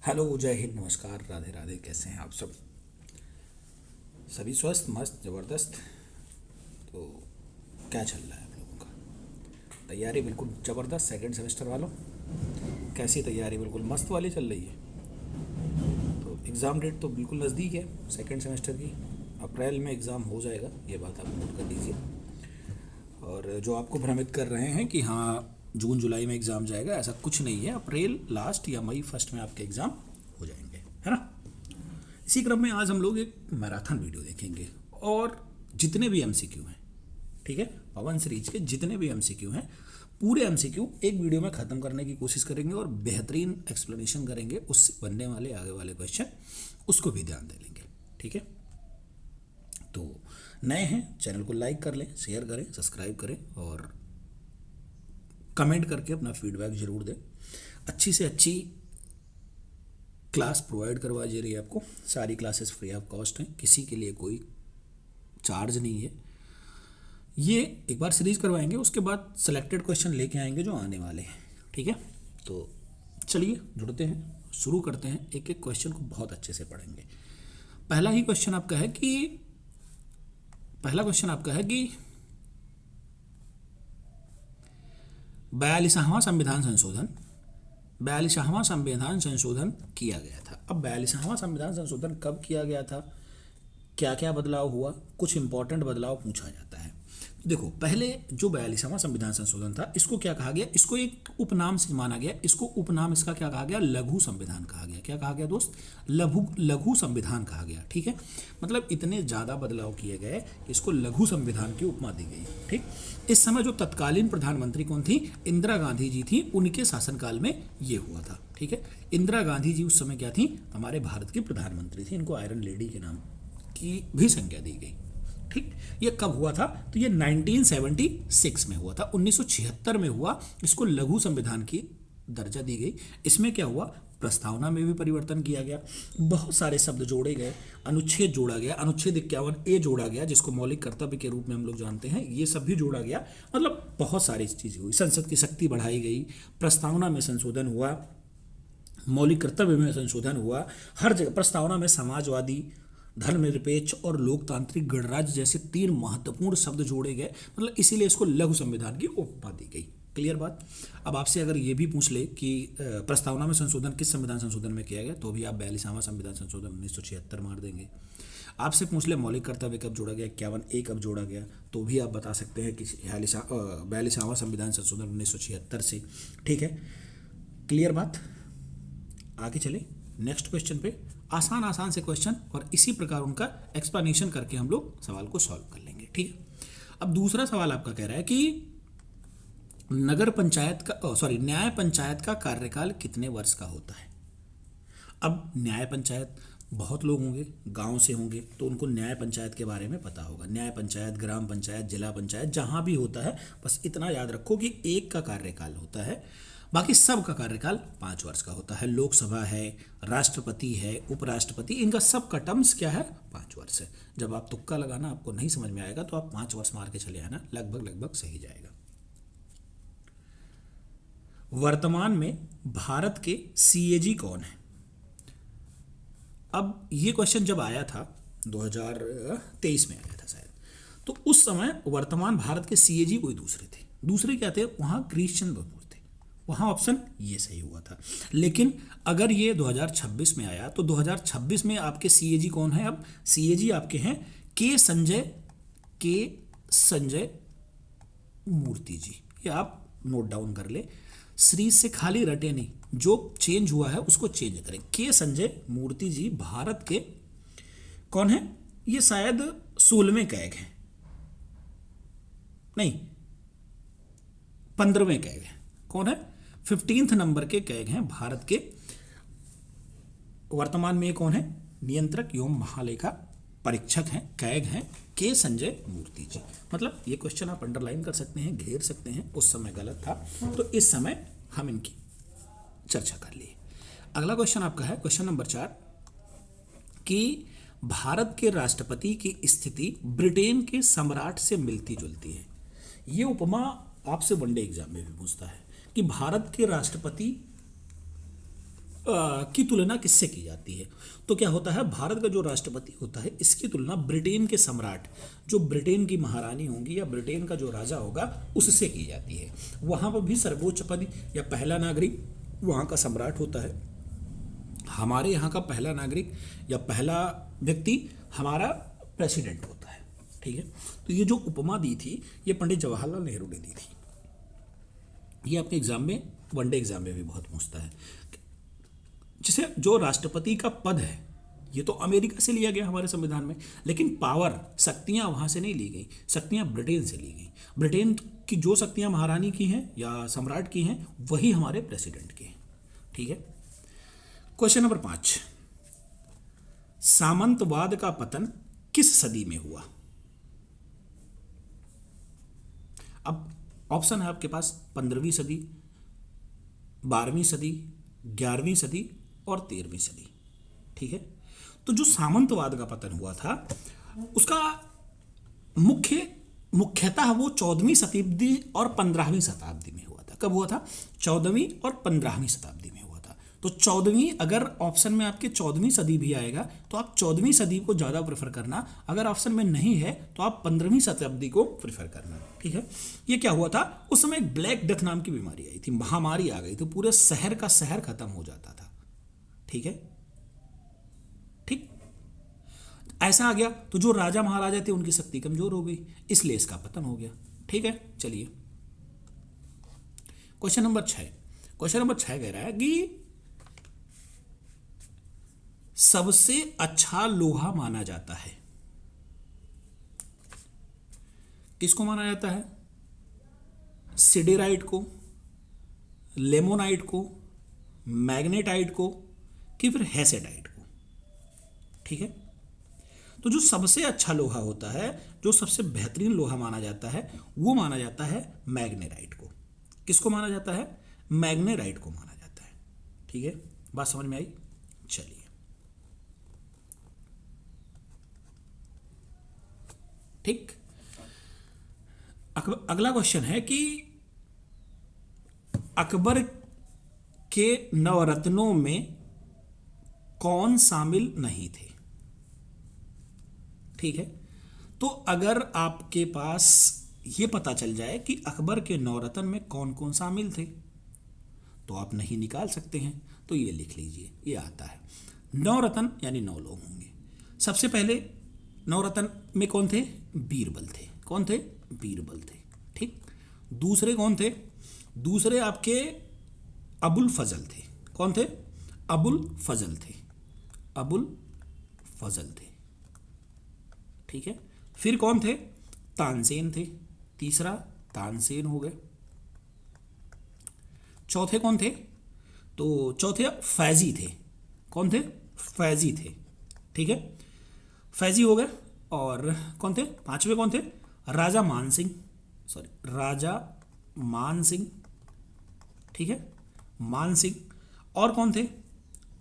Hello, जय हिंद, नमस्कार, राधे राधे। कैसे हैं आप सब? सभी स्वस्थ, मस्त, ज़बरदस्त। तो क्या चल रहा है आप लोगों का? तैयारी बिल्कुल ज़बरदस्त सेकंड सेमेस्टर वालों? कैसी तैयारी? बिल्कुल मस्त वाली चल रही है? तो एग्ज़ाम डेट तो बिल्कुल नज़दीक है सेकंड सेमेस्टर की। अप्रैल में एग्ज़ाम हो जाएगा, ये बात आप नोट कर लीजिए। और जो आपको भ्रमित कर रहे हैं कि हाँ जून जुलाई में एग्ज़ाम जाएगा, ऐसा कुछ नहीं है। अप्रैल लास्ट या मई फर्स्ट में आपके एग्ज़ाम हो जाएंगे, है ना। इसी क्रम में आज हम लोग एक मैराथन वीडियो देखेंगे और जितने भी एमसीक्यू हैं, ठीक है, पवन सीरीज के जितने भी एमसीक्यू हैं, पूरे एमसीक्यू एक वीडियो में ख़त्म करने की कोशिश करेंगे और बेहतरीन एक्सप्लेनेशन करेंगे। उससे बनने वाले आगे वाले क्वेश्चन उसको भी ध्यान दे लेंगे, ठीक है। तो नए हैं चैनल को लाइक कर लें, शेयर करें, सब्सक्राइब करें और कमेंट करके अपना फीडबैक ज़रूर दें। अच्छी से अच्छी क्लास प्रोवाइड करवा दे रही है आपको। सारी क्लासेस फ्री ऑफ कॉस्ट हैं, किसी के लिए कोई चार्ज नहीं है। ये एक बार सीरीज करवाएंगे, उसके बाद सेलेक्टेड क्वेश्चन लेके आएंगे जो आने वाले हैं, ठीक है। तो चलिए जुड़ते हैं, शुरू करते हैं। एक एक क्वेश्चन को बहुत अच्छे से पढ़ेंगे। पहला क्वेश्चन आपका है कि 42वां संविधान संशोधन किया गया था। अब 42वां संविधान संशोधन कब किया गया था, क्या क्या बदलाव हुआ, कुछ इंपॉर्टेंट बदलाव पूछा जाता है। देखो, पहले जो 42वां संविधान संशोधन था, इसको क्या कहा गया? इसको एक उपनाम से माना गया। इसको उपनाम इसका क्या कहा गया? लघु संविधान कहा गया। क्या कहा गया दोस्त? लघु संविधान कहा गया, ठीक है। मतलब इतने ज़्यादा बदलाव किए गए, इसको लघु संविधान की उपमा दी गई, ठीक। इस समय जो तत्कालीन प्रधानमंत्री कौन थी? इंदिरा गांधी जी थी। उनके शासनकाल में ये हुआ था, ठीक है। इंदिरा गांधी जी उस समय क्या थी? हमारे भारत की प्रधानमंत्री थी। इनको आयरन लेडी के नाम की भी संज्ञा दी गई, ठीक। ये कब हुआ था? तो ये 1976 में हुआ था, 1976 में हुआ। इसको लघु संविधान की दर्जा दी गई। इसमें क्या हुआ? प्रस्तावना में भी परिवर्तन किया गया, बहुत सारे शब्द जोड़े गए, अनुच्छेद जोड़ा गया, अनुच्छेद 51A जोड़ा गया, जिसको मौलिक कर्तव्य के रूप में हम लोग जानते हैं, ये सब भी जोड़ा गया। मतलब बहुत सारी चीज़ें हुई। संसद की शक्ति बढ़ाई गई, प्रस्तावना में संशोधन हुआ, मौलिक कर्तव्य में संशोधन हुआ। हर जगह प्रस्तावना में समाजवादी, धर्मनिरपेक्ष और लोकतांत्रिक गणराज्य जैसे 3 महत्वपूर्ण शब्द जोड़े गए। मतलब इसीलिए इसको लघु संविधान की उपमा दी गई। क्लियर बात? अब आपसे अगर ये भी पूछ ले कि प्रस्तावना में संशोधन किस संविधान संशोधन में किया गया, तो भी आप 42वां संविधान संशोधन 1976 मार देंगे। आपसे पूछ ले मौलिक कर्तव्य कब जोड़ा गया, 51A कब जोड़ा गया, तो भी आप बता सकते हैं कि 42वां संविधान संशोधन 1976 से, ठीक है। क्लियर बात? आगे चले नेक्स्ट क्वेश्चन पे। आसान से क्वेश्चन और इसी प्रकार उनका एक्सप्लेनेशन करके हम लोग सवाल को सॉल्व कर लेंगे, ठीक है। अब दूसरा सवाल आपका कह रहा है कि न्याय पंचायत का कार्यकाल कितने वर्ष का होता है? अब न्याय पंचायत बहुत लोग होंगे, गांव से होंगे, तो उनको न्याय पंचायत के बारे में पता होगा। न्याय पंचायत, ग्राम पंचायत, जिला पंचायत, जहां भी होता है, बस इतना याद रखो कि एक का कार्यकाल होता है, बाकी सब का कार्यकाल 5 वर्ष का होता है। लोकसभा है, राष्ट्रपति है, उपराष्ट्रपति, इनका सब का टर्म्स क्या है? 5 वर्ष है। जब आप तुक्का लगाना आपको नहीं समझ में आएगा तो आप 5 वर्ष मार के चले आना, लगभग सही जाएगा। वर्तमान में भारत के सीएजी कौन है? अब ये क्वेश्चन जब आया था 2023 में आया था शायद, तो उस समय वर्तमान भारत के सीएजी कोई दूसरे थे। दूसरे क्या थे? वहां क्रिश्चियन कपूर थे। वहां ऑप्शन ये सही हुआ था। लेकिन अगर ये 2026 में आया तो 2026 में आपके सीएजी कौन है? अब सीएजी आपके हैं के संजय मूर्ति जी। ये आप नोट डाउन कर ले, श्री से खाली रटे नहीं, जो चेंज हुआ है उसको चेंज करें। के संजय मूर्ति जी भारत के कौन है? ये शायद 16वें कैग हैं, नहीं 15वें कैग हैं। कौन है? 15th नंबर के कैग हैं भारत के। वर्तमान में कौन है? नियंत्रक एवं महालेखा परीक्षक हैं, कैग हैं के संजय मूर्ति जी। मतलब ये क्वेश्चन आप अंडरलाइन कर सकते हैं, घेर सकते हैं। उस समय गलत था, तो इस समय हम इनकी चर्चा कर लिए। अगला क्वेश्चन आपका है क्वेश्चन नंबर 4 कि भारत के राष्ट्रपति की स्थिति ब्रिटेन के सम्राट से मिलती जुलती है। ये उपमा आपसे वनडे एग्जाम में भी पूछता है कि भारत के राष्ट्रपति की तुलना किससे की जाती है? तो क्या होता है, भारत का जो राष्ट्रपति होता है इसकी तुलना ब्रिटेन के सम्राट, जो ब्रिटेन की महारानी होंगी या ब्रिटेन का जो राजा होगा उससे की जाती है। वहाँ पर भी सर्वोच्च पद या पहला नागरिक वहाँ का सम्राट होता है। हमारे यहाँ का पहला नागरिक या पहला व्यक्ति हमारा प्रेसिडेंट होता है। ठीक है, तो ये जो उपमा दी थी ये पंडित जवाहरलाल नेहरू ने दी थी। ये आपके एग्जाम में, वनडे एग्जाम में भी बहुत पूछता है। जिसे जो राष्ट्रपति का पद है ये तो अमेरिका से लिया गया हमारे संविधान में, लेकिन पावर, शक्तियां वहां से नहीं ली गई, शक्तियां ब्रिटेन से ली गई। ब्रिटेन की जो शक्तियां महारानी की हैं या सम्राट की हैं वही हमारे प्रेसिडेंट की हैं। ठीक है, क्वेश्चन नंबर 5, सामंतवाद का पतन किस सदी में हुआ? अब ऑप्शन है आपके पास 15वीं सदी, 12वीं सदी, 11वीं सदी और 13वीं सदी। ठीक है, तो जो सामंतवाद का पतन हुआ था उसका मुख्यतः वो 14वीं शताब्दी और 15वीं शताब्दी में हुआ था। कब हुआ था? 14वीं और 15वीं शताब्दी में हुआ था। तो 14वीं, अगर ऑप्शन में आपके 14वीं सदी भी आएगा तो आप 14वीं सदी को ज़्यादा प्रेफर करना, अगर ऑप्शन में नहीं है तो आप 15वीं शताब्दी को प्रेफर करना। ठीक है, ये क्या हुआ था, उस समय एक ब्लैक डेथ नाम की बीमारी आई थी, महामारी आ गई थी, पूरे शहर का शहर खत्म हो जाता था। ठीक है, ठीक, ऐसा आ गया तो जो राजा महाराजा थे उनकी शक्ति कमजोर हो गई, इसलिए इसका पतन हो गया। ठीक है, चलिए क्वेश्चन नंबर 6। क्वेश्चन नंबर 6 कह रहा है कि सबसे अच्छा लोहा माना जाता है, किसको माना जाता है? सिडेराइट को, लेमोनाइट को, मैग्नेटाइट को, कि फिर हैसेटाइट को? ठीक है, तो जो सबसे अच्छा लोहा होता है, जो सबसे बेहतरीन लोहा माना जाता है, वो माना जाता है मैग्नेटाइट को। किसको माना जाता है? मैग्नेटाइट को माना जाता है। ठीक है, बात समझ में आई? चलिए ठीक, अगला क्वेश्चन है कि अकबर के नवरत्नों में कौन शामिल नहीं थे? ठीक है, तो अगर आपके पास ये पता चल जाए कि अकबर के नवरत्न में कौन कौन शामिल थे तो आप नहीं निकाल सकते हैं, तो ये लिख लीजिए, ये आता है। नवरत्न यानी 9 लोग होंगे। सबसे पहले नवरत्न में कौन थे? बीरबल थे। कौन थे? बीरबल थे। ठीक, दूसरे कौन थे? दूसरे आपके अबुल फजल थे। कौन थे? अबुल फजल थे। अबुल फजल थे। ठीक है, फिर कौन थे? तानसेन थे। तीसरा तानसेन हो गए। चौथे कौन थे? तो चौथे फैजी थे। कौन थे? फैजी थे। ठीक है, फैजी हो गए। और कौन थे? पांचवे कौन थे? राजा मान सिंह, सॉरी राजा मान सिंह। ठीक है, मान सिंह। और कौन थे?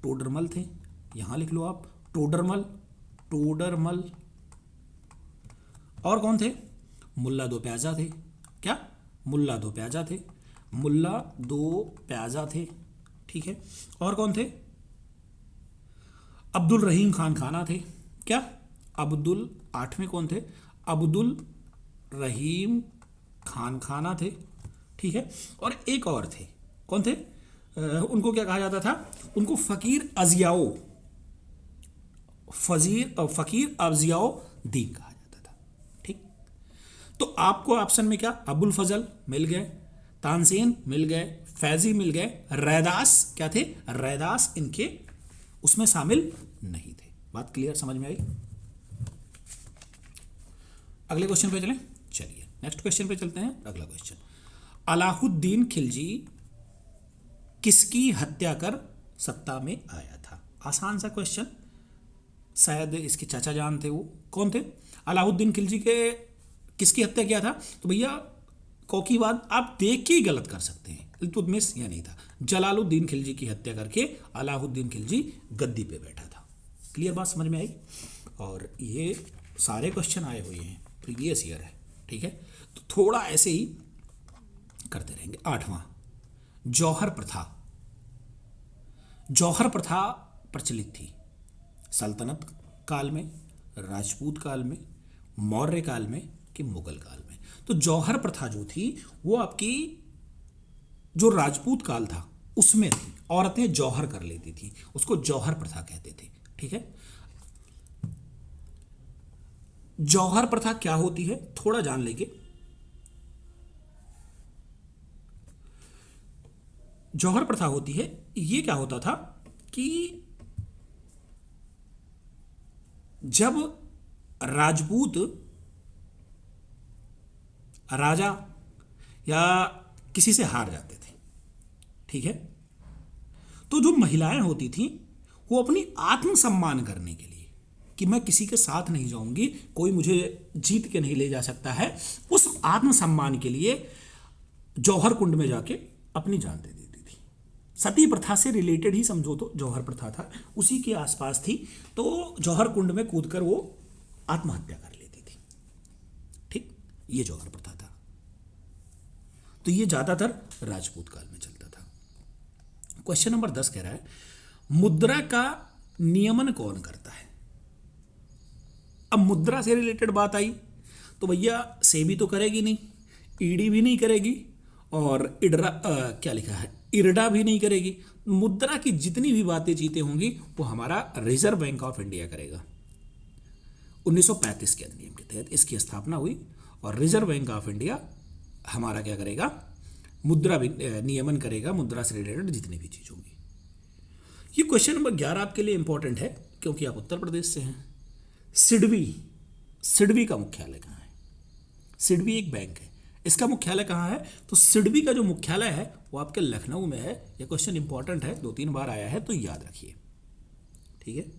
टोडरमल थे। यहां लिख लो आप, टोडरमल, टोडरमल। और कौन थे? मुल्ला दो प्याजा थे। क्या? मुल्ला दो प्याजा थे। मुल्ला दो प्याजा थे। ठीक है, और कौन थे? अब्दुल रहीम खान खाना थे। क्या? अब्दुल, आठवें कौन थे? अब्दुल रहीम खान खाना थे। ठीक है, और एक और थे। कौन थे? उनको क्या कहा जाता था? उनको फकीर अजियाओ, फकीर अजियाओ दीन कहा जाता था। ठीक, तो आपको ऑप्शन में क्या? अबुल फजल मिल गए, तानसेन मिल गए, फैजी मिल गए, रैदास क्या थे? रैदास इनके उसमें शामिल नहीं थे। बात क्लियर, समझ में आई? अगले क्वेश्चन पे चलें। चलिए नेक्स्ट क्वेश्चन पे चलते हैं। अगला क्वेश्चन, अलाउद्दीन खिलजी किसकी हत्या कर सत्ता में आया था? आसान सा क्वेश्चन, शायद इसके चाचा जान थे। वो कौन थे? अलाउद्दीन खिलजी के किसकी हत्या किया था? तो भैया कोकीवाद आप देख के ही गलत कर सकते हैं, इल्तुतमिश या नहीं था। जलालुद्दीन खिलजी की हत्या करके अलाउद्दीन खिलजी गद्दी पे बैठा था। क्लियर बात समझ में आई? और ये सारे क्वेश्चन आए हुए हैं, प्रीवियस ईयर है। ठीक है, तो थोड़ा ऐसे ही करते रहेंगे। 8वां, जौहर प्रथा। जौहर प्रथा प्रचलित थी सल्तनत काल में, राजपूत काल में, मौर्य काल में कि मुगल काल में? तो जौहर प्रथा जो थी वो आपकी जो राजपूत काल था उसमें थी, औरतें जौहर कर लेती थी, उसको जौहर प्रथा कहते थे। ठीक है, जौहर प्रथा क्या होती है थोड़ा जान लेंगे। जौहर प्रथा होती है, ये क्या होता था कि जब राजपूत राजा या किसी से हार जाते थे, ठीक है, तो जो महिलाएं होती थीं वो अपनी आत्मसम्मान करने के लिए कि मैं किसी के साथ नहीं जाऊंगी, कोई मुझे जीत के नहीं ले जा सकता है, उस आत्मसम्मान के लिए जौहर कुंड में जाके अपनी जान दे देती थी। सती प्रथा से रिलेटेड ही समझो तो जौहर प्रथा था, उसी के आसपास थी। तो जौहर कुंड में कूदकर वो आत्महत्या कर लेती थी। ठीक, ये जौहर प्रथा था। तो ये ज्यादातर राजपूत काल में चलता था। क्वेश्चन नंबर 10 कह रहा है मुद्रा का नियमन कौन करता है? अब मुद्रा से रिलेटेड बात आई तो भैया सेबी तो करेगी नहीं, ईडी भी नहीं करेगी, और इडरा क्या लिखा है, इरडा भी नहीं करेगी। मुद्रा की जितनी भी बातें चीतें होंगी वो हमारा रिजर्व बैंक ऑफ इंडिया करेगा। 1935 के अधिनियम के तहत इसकी स्थापना हुई और रिजर्व बैंक ऑफ इंडिया हमारा क्या करेगा, मुद्रा नियमन करेगा, मुद्रा से रिलेटेड जितनी भी चीज होंगी। ये क्वेश्चन नंबर 11 आपके लिए इंपॉर्टेंट है क्योंकि आप उत्तर प्रदेश से हैं। सिडबी का मुख्यालय कहाँ है? सिडबी एक बैंक है, इसका मुख्यालय कहाँ है? तो सिडबी का जो मुख्यालय है वो आपके लखनऊ में है। ये क्वेश्चन इंपॉर्टेंट है, 2-3 बार आया है तो याद रखिए। ठीक है,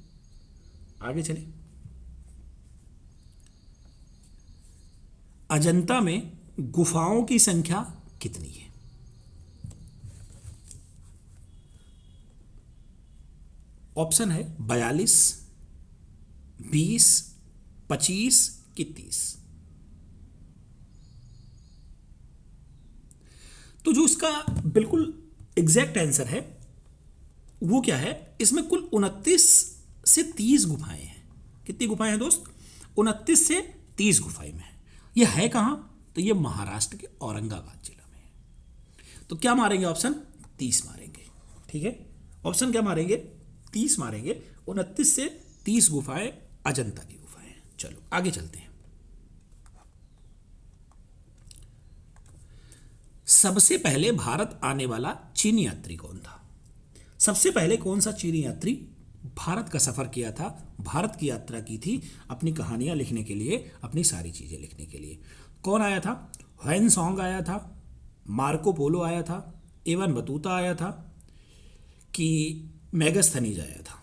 आगे चलिए। अजंता में गुफाओं की संख्या कितनी है? ऑप्शन है 42, 20, 25 कि 30। तो जो इसका बिल्कुल एग्जैक्ट आंसर है वो क्या है, इसमें कुल 29 से 30 गुफाएं हैं। कितनी गुफाएं हैं दोस्त? 29 से 30 गुफाएं में है। ये है कहां? तो ये महाराष्ट्र के औरंगाबाद जिला में है। तो क्या मारेंगे ऑप्शन? 30 मारेंगे। ठीक है, ऑप्शन क्या मारेंगे? 30 मारेंगे। 29 से 30 गुफाएं अजंता की गुफाएं हैं। चलो आगे चलते हैं। सबसे पहले भारत आने वाला चीनी यात्री कौन था? सबसे पहले कौन सा चीनी यात्री भारत का सफर किया था, भारत की यात्रा की थी अपनी कहानियां लिखने के लिए, अपनी सारी चीजें लिखने के लिए? कौन आया था? ह्वेन सॉन्ग आया था, मार्को पोलो आया था, एवन बतूता आया था कि मेगस्थनीज आया था?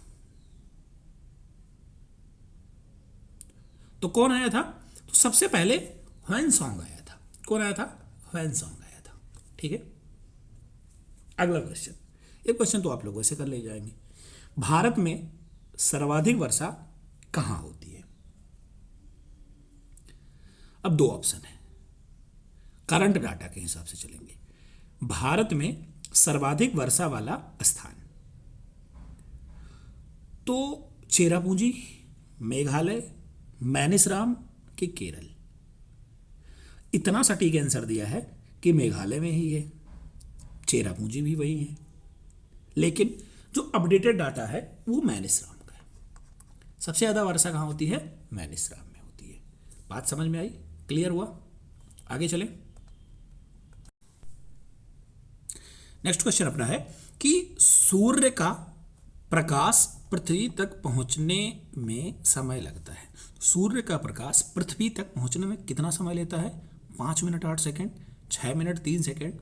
तो कौन आया था? तो सबसे पहले ह्वेन सॉन्ग आया था। कौन आया था? ह्वेन सॉन्ग आया था। ठीक है, अगला क्वेश्चन। ये क्वेश्चन तो आप लोग वैसे कर ले जाएंगे। भारत में सर्वाधिक वर्षा कहां होती है? अब 2 ऑप्शन है, करंट डाटा के हिसाब से चलेंगे। भारत में सर्वाधिक वर्षा वाला स्थान तो चेरापूंजी, मेघालय, मैनिसराम कि केरल? इतना सटीक आंसर दिया है कि मेघालय में ही है, चेरापूंजी भी वही है, लेकिन जो अपडेटेड डाटा है वो मैनिसराम का है। सबसे ज्यादा वर्षा कहां होती है? मैनिसराम में होती है। बात समझ में आई? क्लियर हुआ? आगे चले। नेक्स्ट क्वेश्चन अपना है कि सूर्य का प्रकाश पृथ्वी तक पहुंचने में समय लगता है। सूर्य का प्रकाश पृथ्वी तक पहुंचने में कितना समय लेता है? 5 minute 8 second, 6 minute 3 second,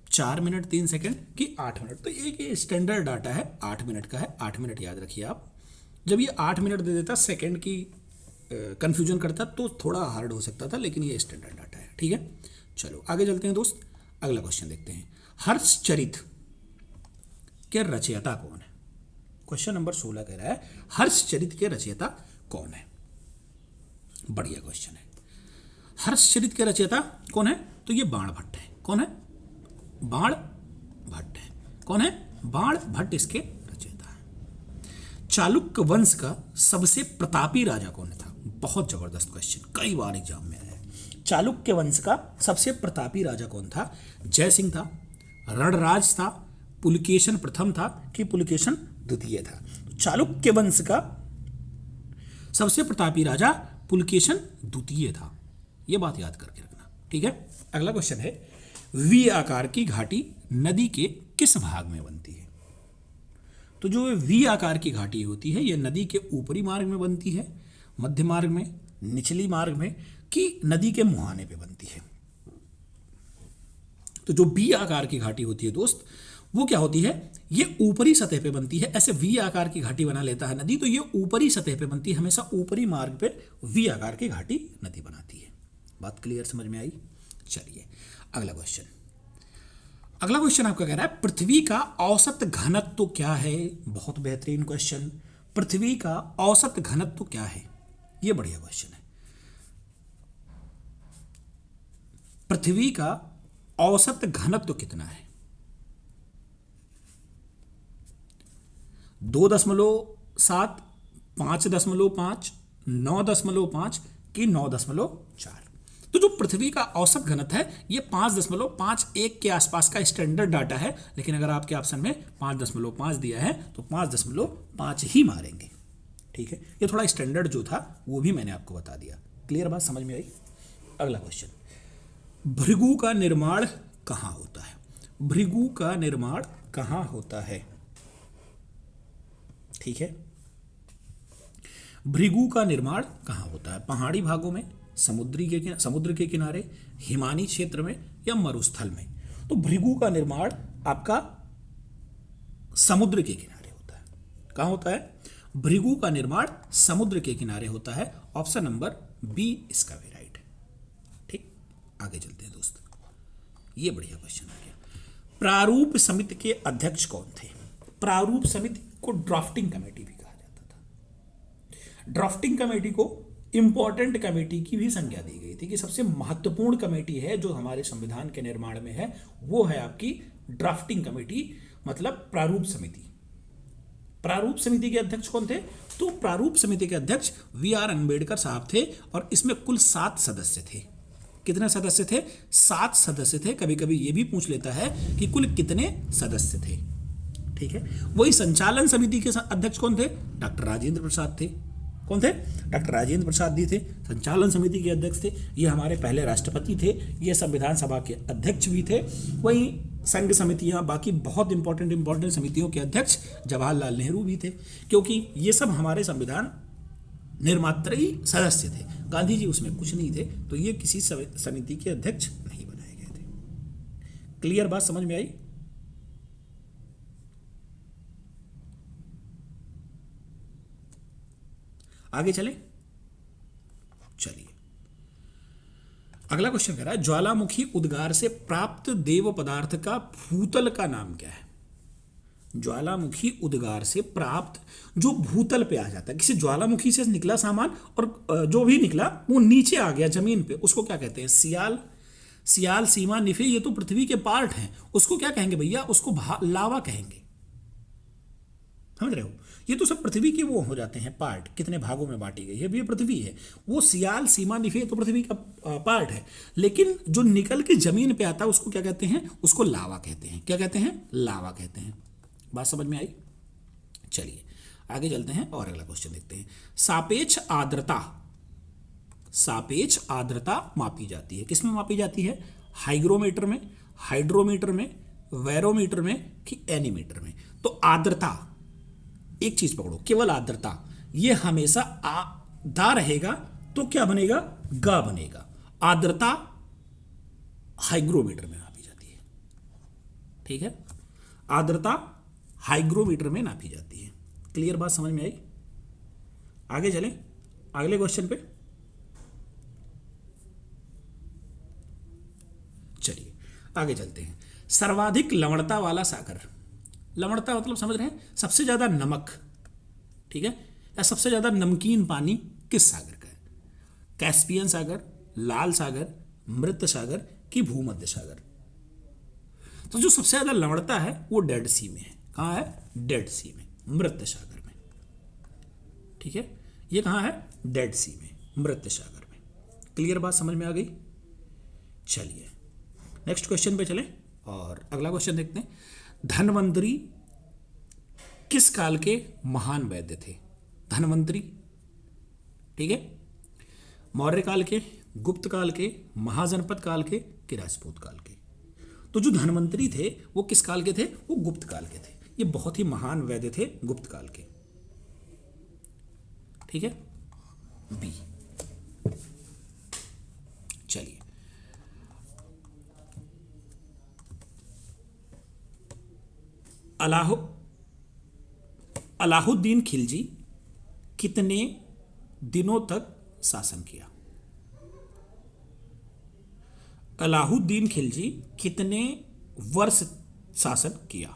4 minute 3 second कि 8 मिनट? तो एक स्टैंडर्ड डाटा है, 8 मिनट का है। 8 मिनट याद रखिए आप। जब ये 8 मिनट दे देता, सेकेंड की कंफ्यूजन करता तो थोड़ा हार्ड हो सकता था, लेकिन ये स्टैंडर्ड डाटा है। ठीक है, चलो आगे चलते हैं दोस्त। अगला क्वेश्चन देखते हैं। हर्षचरित के रचयिता कौन है? क्वेश्चन नंबर 16 कह रहा है हर्षचरित के रचयिता कौन है? बढ़िया क्वेश्चन है। हर्षचरित के रचयिता कौन है? तो ये बाण भट्ट है। कौन है? बाण भट्ट है। कौन है? बाण भट्ट इसके रचयिता चालुक्य वंश का सबसे प्रतापी राजा कौन था? बहुत जबरदस्त क्वेश्चन, कई बार एग्जाम में आया है। चालुक्य वंश का सबसे प्रतापी राजा कौन था? जय सिंह था, रणराज था, पुलकेशन प्रथम था कि पुलकेशन द्वितीय था? चालुक्य वंश का सबसे प्रतापी राजा पुलकेशन द्वितीय था। यह बात याद करके रखना, ठीक है। अगला क्वेश्चन है, वी आकार की घाटी नदी के किस भाग में बनती है? तो जो वी आकार की घाटी होती है यह नदी के ऊपरी मार्ग में बनती है, मध्य मार्ग में, निचली मार्ग में, कि नदी के मुहाने पे बनती है? तो जो वी आकार की घाटी होती है दोस्त, वो क्या होती है? ये ऊपरी सतह पे बनती है। ऐसे वी आकार की घाटी बना लेता है नदी, तो ये ऊपरी सतह पे बनती है, हमेशा ऊपरी मार्ग पे वी आकार की घाटी नदी बनाती है। बात क्लियर, समझ में आई? चलिए अगला क्वेश्चन। अगला क्वेश्चन आपका कह रहा है, पृथ्वी का औसत घनत्व तो क्या है? बहुत बेहतरीन क्वेश्चन। पृथ्वी का औसत घनत्व तो क्या है? ये बढ़िया क्वेश्चन है। पृथ्वी का औसत घनत्व तो कितना है? 2.7, 5.5, 9.5 कि 9.4? तो जो पृथ्वी का औसत घनत्व है ये 5.51 के आसपास का स्टैंडर्ड डाटा है, लेकिन अगर आपके ऑप्शन में 5.5 दिया है तो 5.5 ही मारेंगे, ठीक है। ये थोड़ा स्टैंडर्ड जो था वो भी मैंने आपको बता दिया। क्लियर बात, समझ में आई? अगला क्वेश्चन, भृगु का निर्माण कहाँ होता है? भृगु का निर्माण कहाँ होता है? ठीक है, भृगु का निर्माण कहाँ होता है? पहाड़ी भागों में, समुद्र के किनारे, हिमानी क्षेत्र में या मरुस्थल में? तो भृगु का निर्माण आपका समुद्र के किनारे होता है। कहाँ होता है? भृगु का निर्माण समुद्र के किनारे होता है। ऑप्शन नंबर बी इसका भी राइट है, ठीक। आगे चलते हैं दोस्त, ये बढ़िया क्वेश्चन आ गया। प्रारूप समिति के अध्यक्ष कौन थे? प्रारूप समिति को ड्राफ्टिंग कमेटी भी कहा जाता था। ड्राफ्टिंग कमेटी को इंपॉर्टेंट कमेटी की भी संज्ञा दी गई थी कि सबसे महत्वपूर्ण कमेटी है जो हमारे संविधान के निर्माण में है, वो है आपकी ड्राफ्टिंग कमेटी, मतलब प्रारूप समिति। प्रारूप समिति के अध्यक्ष कौन थे? तो प्रारूप समिति के अध्यक्ष वी आर अम्बेडकर साहब थे, और इसमें कुल 7 सदस्य थे। कितने सदस्य थे? 7 सदस्य थे। कभी कभी ये भी पूछ लेता है कि कुल कितने सदस्य थे, ठीक है। वही संचालन समिति के अध्यक्ष कौन थे? डॉक्टर राजेंद्र प्रसाद थे। कौन थे? डॉक्टर राजेंद्र प्रसाद जी थे, संचालन समिति के अध्यक्ष थे। ये हमारे पहले राष्ट्रपति थे, ये संविधान सभा के अध्यक्ष भी थे। वहीं संघ समितियां, बाकी बहुत इंपॉर्टेंट समितियों के अध्यक्ष जवाहरलाल नेहरू भी थे, क्योंकि ये सब हमारे संविधान निर्मात्री सदस्य थे। गांधी जी उसमें कुछ नहीं थे, तो ये किसी समिति के अध्यक्ष नहीं बनाए गए थे। क्लियर बात, समझ में आई? आगे चले, चलिए अगला क्वेश्चन कह रहा है, ज्वालामुखी उद्गार से प्राप्त देव पदार्थ का भूतल का नाम क्या है? ज्वालामुखी उद्गार से प्राप्त जो भूतल पे आ जाता है, किसी ज्वालामुखी से निकला सामान और जो भी निकला वो नीचे आ गया जमीन पे, उसको क्या कहते हैं? सियाल, सीमा, निफे, ये तो पृथ्वी के पार्ट हैं, उसको क्या कहेंगे भैया? उसको लावा कहेंगे। समझ रहे हो? ये तो सब पृथ्वी के वो हो जाते हैं पार्ट, कितने भागों में बांटी गई है, ये पृथ्वी है। वो सियाल, सीमा, निफे तो पृथ्वी का पार्ट है, लेकिन जो निकल के जमीन पे आता है उसको क्या कहते हैं? उसको लावा कहते हैं। क्या कहते हैं? लावा कहते हैं। बात समझ में आई? चलिए आगे चलते हैं और अगला क्वेश्चन देखते हैं। सापेक्ष आर्द्रता मापी जाती है, किसमें मापी जाती है? हाइग्रोमीटर में, हाइड्रोमीटर में, बैरोमीटर में कि एनीमीटर में? तो आर्द्रता, एक चीज पकड़ो, केवल आर्द्रता, ये हमेशा दा रहेगा तो क्या बनेगा? गा बनेगा। आर्द्रता हाइग्रोमीटर में नापी जाती है, ठीक है। आर्द्रता हाइग्रोमीटर में नापी जाती है। क्लियर बात, समझ में आई? आगे चलें अगले क्वेश्चन पे। चलिए आगे चलते हैं। सर्वाधिक लवणता वाला सागर, लवणता मतलब समझ रहे हैं? सबसे ज्यादा नमक, ठीक है, या सबसे ज्यादा नमकीन पानी किस सागर का है? कैस्पियन सागर, लाल सागर, मृत सागर कि भूमध्य सागर? तो जो सबसे ज्यादा लवणता है वो डेड सी में है। कहाँ है? डेड सी में, मृत सागर में। ठीक है, ये कहाँ है? डेड सी में, मृत सागर में। क्लियर बात समझ में आ गई? चलिए नेक्स्ट क्वेश्चन पे चलें और अगला क्वेश्चन देखते हैं। धन्वंतरी किस काल के महान वैद्य थे? धन्वंतरी, ठीक है, मौर्य काल के, गुप्त काल के, महाजनपद काल के, कि राजपूत काल के? तो जो धन्वंतरी थे वो किस काल के थे? वो गुप्त काल के थे। ये बहुत ही महान वैद्य थे गुप्त काल के, ठीक है, बी। चलिए अलाउद्दीन खिलजी कितने दिनों तक शासन किया? अलाउद्दीन खिलजी कितने वर्ष शासन किया?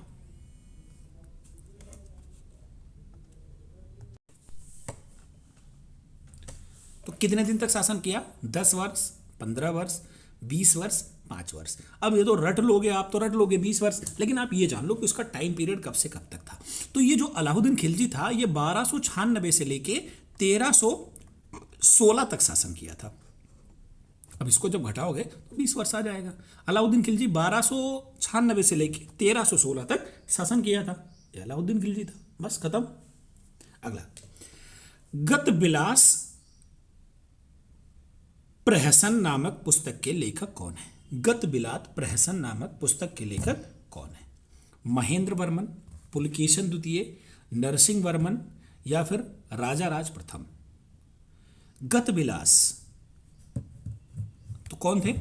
तो कितने दिन तक शासन किया? 10 वर्ष, 15 वर्ष, 20 वर्ष, 5 वर्ष। अब ये तो रट लोगे, आप तो रट लोगे 20 वर्ष, लेकिन आप ये जान लो कि उसका टाइम पीरियड कब से कब तक था। तो ये जो अलाउद्दीन खिलजी था ये 1296 से लेके 1316 तक शासन किया था। अब इसको जब घटाओगे तो 20 वर्ष आ जाएगा। अलाउद्दीन खिलजी 1296 से लेके 1316 तक शासन किया था। ये अलाउद्दीन खिलजी था, बस खत्म। अगला, गत विलास प्रहसन नामक पुस्तक के लेखक कौन है? गत विलास प्रहसन नामक पुस्तक के लेखक कौन है? महेंद्र वर्मन, पुलकेशन द्वितीय, नरसिंह वर्मन, या फिर राजा राज प्रथम? गत विलास तो कौन थे?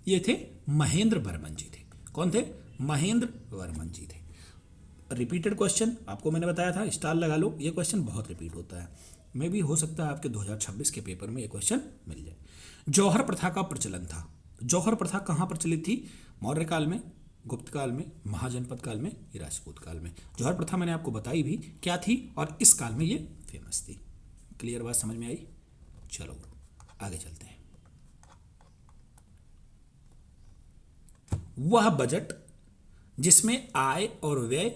ये थे महेंद्र वर्मन जी थे। कौन थे? महेंद्र वर्मन जी थे। रिपीटेड क्वेश्चन, आपको मैंने बताया था, स्टार लगा लो, ये क्वेश्चन बहुत रिपीट होता है। मे भी हो सकता है आपके 2026 के पेपर में ये क्वेश्चन मिल जाए। जौहर प्रथा का प्रचलन था। जौहर प्रथा कहाँ प्रचलित थी? मौर्य काल में, गुप्त काल में, महाजनपद काल में, राजपूत काल में। जौहर प्रथा मैंने आपको बताई भी क्या थी और इस काल में ये फेमस थी। क्लियर बात समझ में आई? चलो आगे चलते हैं। वह बजट जिसमें आय और व्यय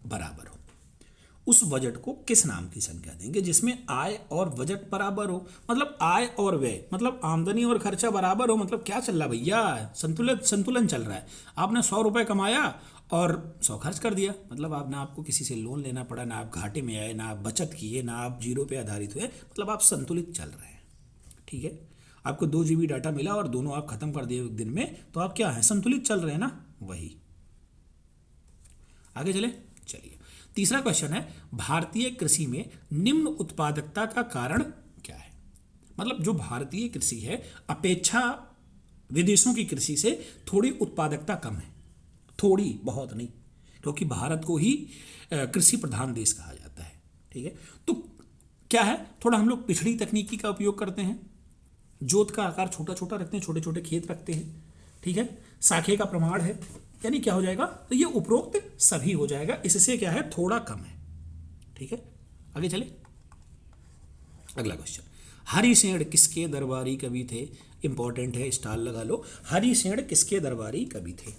बराबर हो, उस बजट को किस नाम की संख्या देंगे? जिसमें आय और बजट बराबर हो, मतलब आय और व्यय, मतलब आमदनी और खर्चा बराबर हो। मतलब क्या चल रहा है भैया? संतुलन चल रहा है। आपने 100 रुपये कमाया और 100 खर्च कर दिया, मतलब आप ना आपको किसी से लोन लेना पड़ा, ना आप घाटे में आए, ना आप बचत किए, ना आप जीरो पे आधारित हुए, मतलब आप संतुलित चल रहे हैं। ठीक है, आपको 2 GB डाटा मिला और दोनों आप खत्म कर दिए एक दिन में, तो आप क्या है? संतुलित चल रहे हैं ना, वही। आगे चले, चलिए तीसरा क्वेश्चन है, भारतीय कृषि में निम्न उत्पादकता का कारण क्या है? मतलब जो भारतीय कृषि है अपेक्षा विदेशों की कृषि से थोड़ी उत्पादकता कम है। थोड़ी, बहुत नहीं, क्योंकि भारत को ही कृषि प्रधान देश कहा जाता है। ठीक है, तो क्या है, थोड़ा हम लोग पिछड़ी तकनीकी का उपयोग करते हैं, जोत का आकार छोटा छोटा रखते हैं, छोटे छोटे खेत रखते हैं। ठीक है, साखे का प्रमाण है, यानी क्या हो जाएगा? तो ये उपरोक्त सभी हो जाएगा, इससे क्या है? थोड़ा कम है। ठीक है, आगे चले, अगला क्वेश्चन, हरिसेन किसके दरबारी कवि थे? इंपॉर्टेंट है, स्टार लगा लो। हरिसेन किसके दरबारी कवि थे?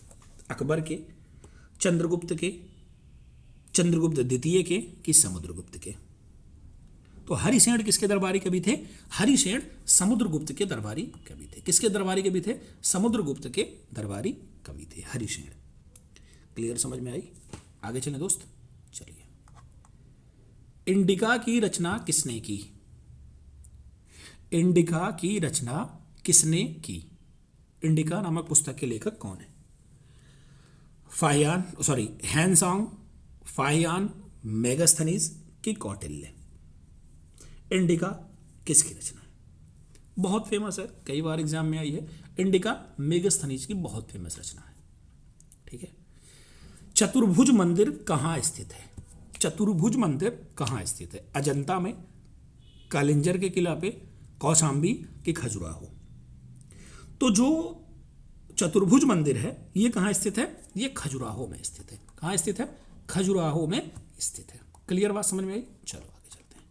अकबर के, चंद्रगुप्त के, चंद्रगुप्त द्वितीय के, कि समुद्रगुप्त के? तो हरिसेन किसके दरबारी कवि थे? हरिसेन समुद्रगुप्त के दरबारी कवि थे। किसके दरबारी कवि थे? समुद्रगुप्त के दरबारी कवि थे हरिसेन। क्लियर, समझ में आई? आगे चलें दोस्त, चलिए। इंडिका की रचना किसने की? इंडिका की रचना किसने की? इंडिका नामक पुस्तक के लेखक कौन है? हैनसांग, फाहियान, मेगास्थनीज, की कौटिल्य? इंडिका किसकी रचना है? बहुत फेमस है, कई बार एग्जाम में आई है। इंडिका मेगास्थनीज की बहुत फेमस रचना है। ठीक है, चतुर्भुज मंदिर कहाँ स्थित है? चतुर्भुज मंदिर कहाँ स्थित है? अजंता में, कालिंजर के किला पे, कौशाम्बी, की खजुराहो? तो जो चतुर्भुज मंदिर है ये कहाँ स्थित है? ये खजुराहो में स्थित है। कहाँ स्थित है? खजुराहो में स्थित है। क्लियर बात समझ में आई? चलो आगे चलते हैं।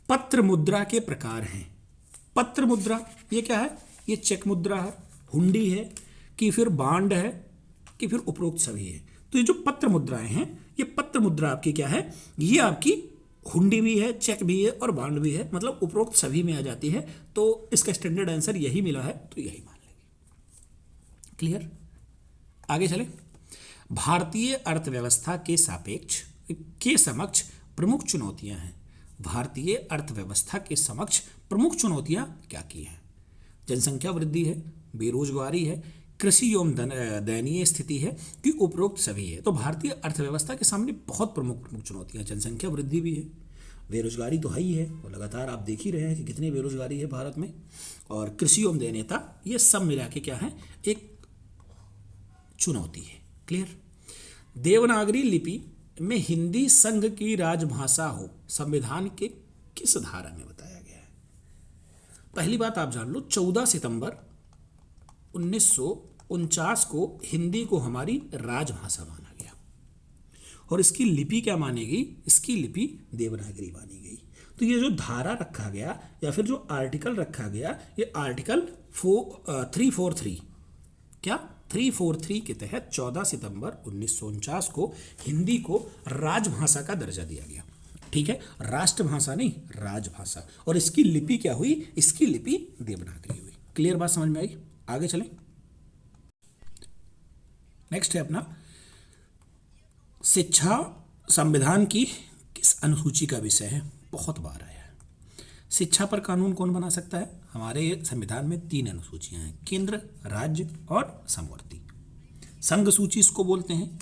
पत्र मुद्रा के प्रकार हैं। पत्र मुद्रा ये क्या है? ये चेक मुद्रा है, हुंडी है, कि फिर बांड है, कि फिर उपरोक्त सभी है? तो ये जो पत्र मुद्राएं हैं, ये पत्र मुद्रा आपकी क्या है, ये आपकी हुंडी भी है, चेक भी है और बॉन्ड भी है, मतलब उपरोक्त सभी में आ जाती है। तो इसका स्टैंडर्ड आंसर यही मिला है, तो यही मान लेंगे। क्लियर? आगे चले। भारतीय अर्थव्यवस्था के सापेक्ष के समक्ष प्रमुख चुनौतियां हैं। भारतीय अर्थव्यवस्था के समक्ष प्रमुख चुनौतियां क्या की हैं? जनसंख्या वृद्धि है, बेरोजगारी है, कृषि एवं दयनीय स्थिति है कि उपरोक्त सभी है। तो भारतीय अर्थव्यवस्था के सामने बहुत प्रमुख प्रमुख चुनौतियां, जनसंख्या वृद्धि भी है, बेरोजगारी तो है ही है, और लगातार आप देख ही रहे हैं कि कितनी बेरोजगारी है भारत में, और कृषि एवं दयनीयता, ये सब मिला के क्या है, एक चुनौती है। क्लियर? देवनागरी लिपि में हिंदी संघ की राजभाषा हो, संविधान के किस धारा में बताया गया है? पहली बात आप जान लो, 14 सितंबर 1949 को हिंदी को हमारी राजभाषा माना गया, और इसकी लिपि क्या मानी गई? इसकी लिपि देवनागरी मानी गई। तो ये जो धारा रखा गया या फिर जो आर्टिकल रखा गया, ये आर्टिकल 343, क्या 343 के तहत 14 सितंबर 1949 को हिंदी को राजभाषा का दर्जा दिया गया। ठीक है, राष्ट्रभाषा नहीं, राजभाषा। और इसकी लिपि क्या हुई? इसकी लिपि देवनागरी हुई। क्लियर बात समझ में आई? आगे चलें। नेक्स्ट है अपना, शिक्षा संविधान की किस अनुसूची का विषय है? बहुत बार आया है। शिक्षा पर कानून कौन बना सकता है? हमारे संविधान में 3 अनुसूचियां हैं, केंद्र, राज्य और समवर्ती। संघ सूची इसको बोलते हैं,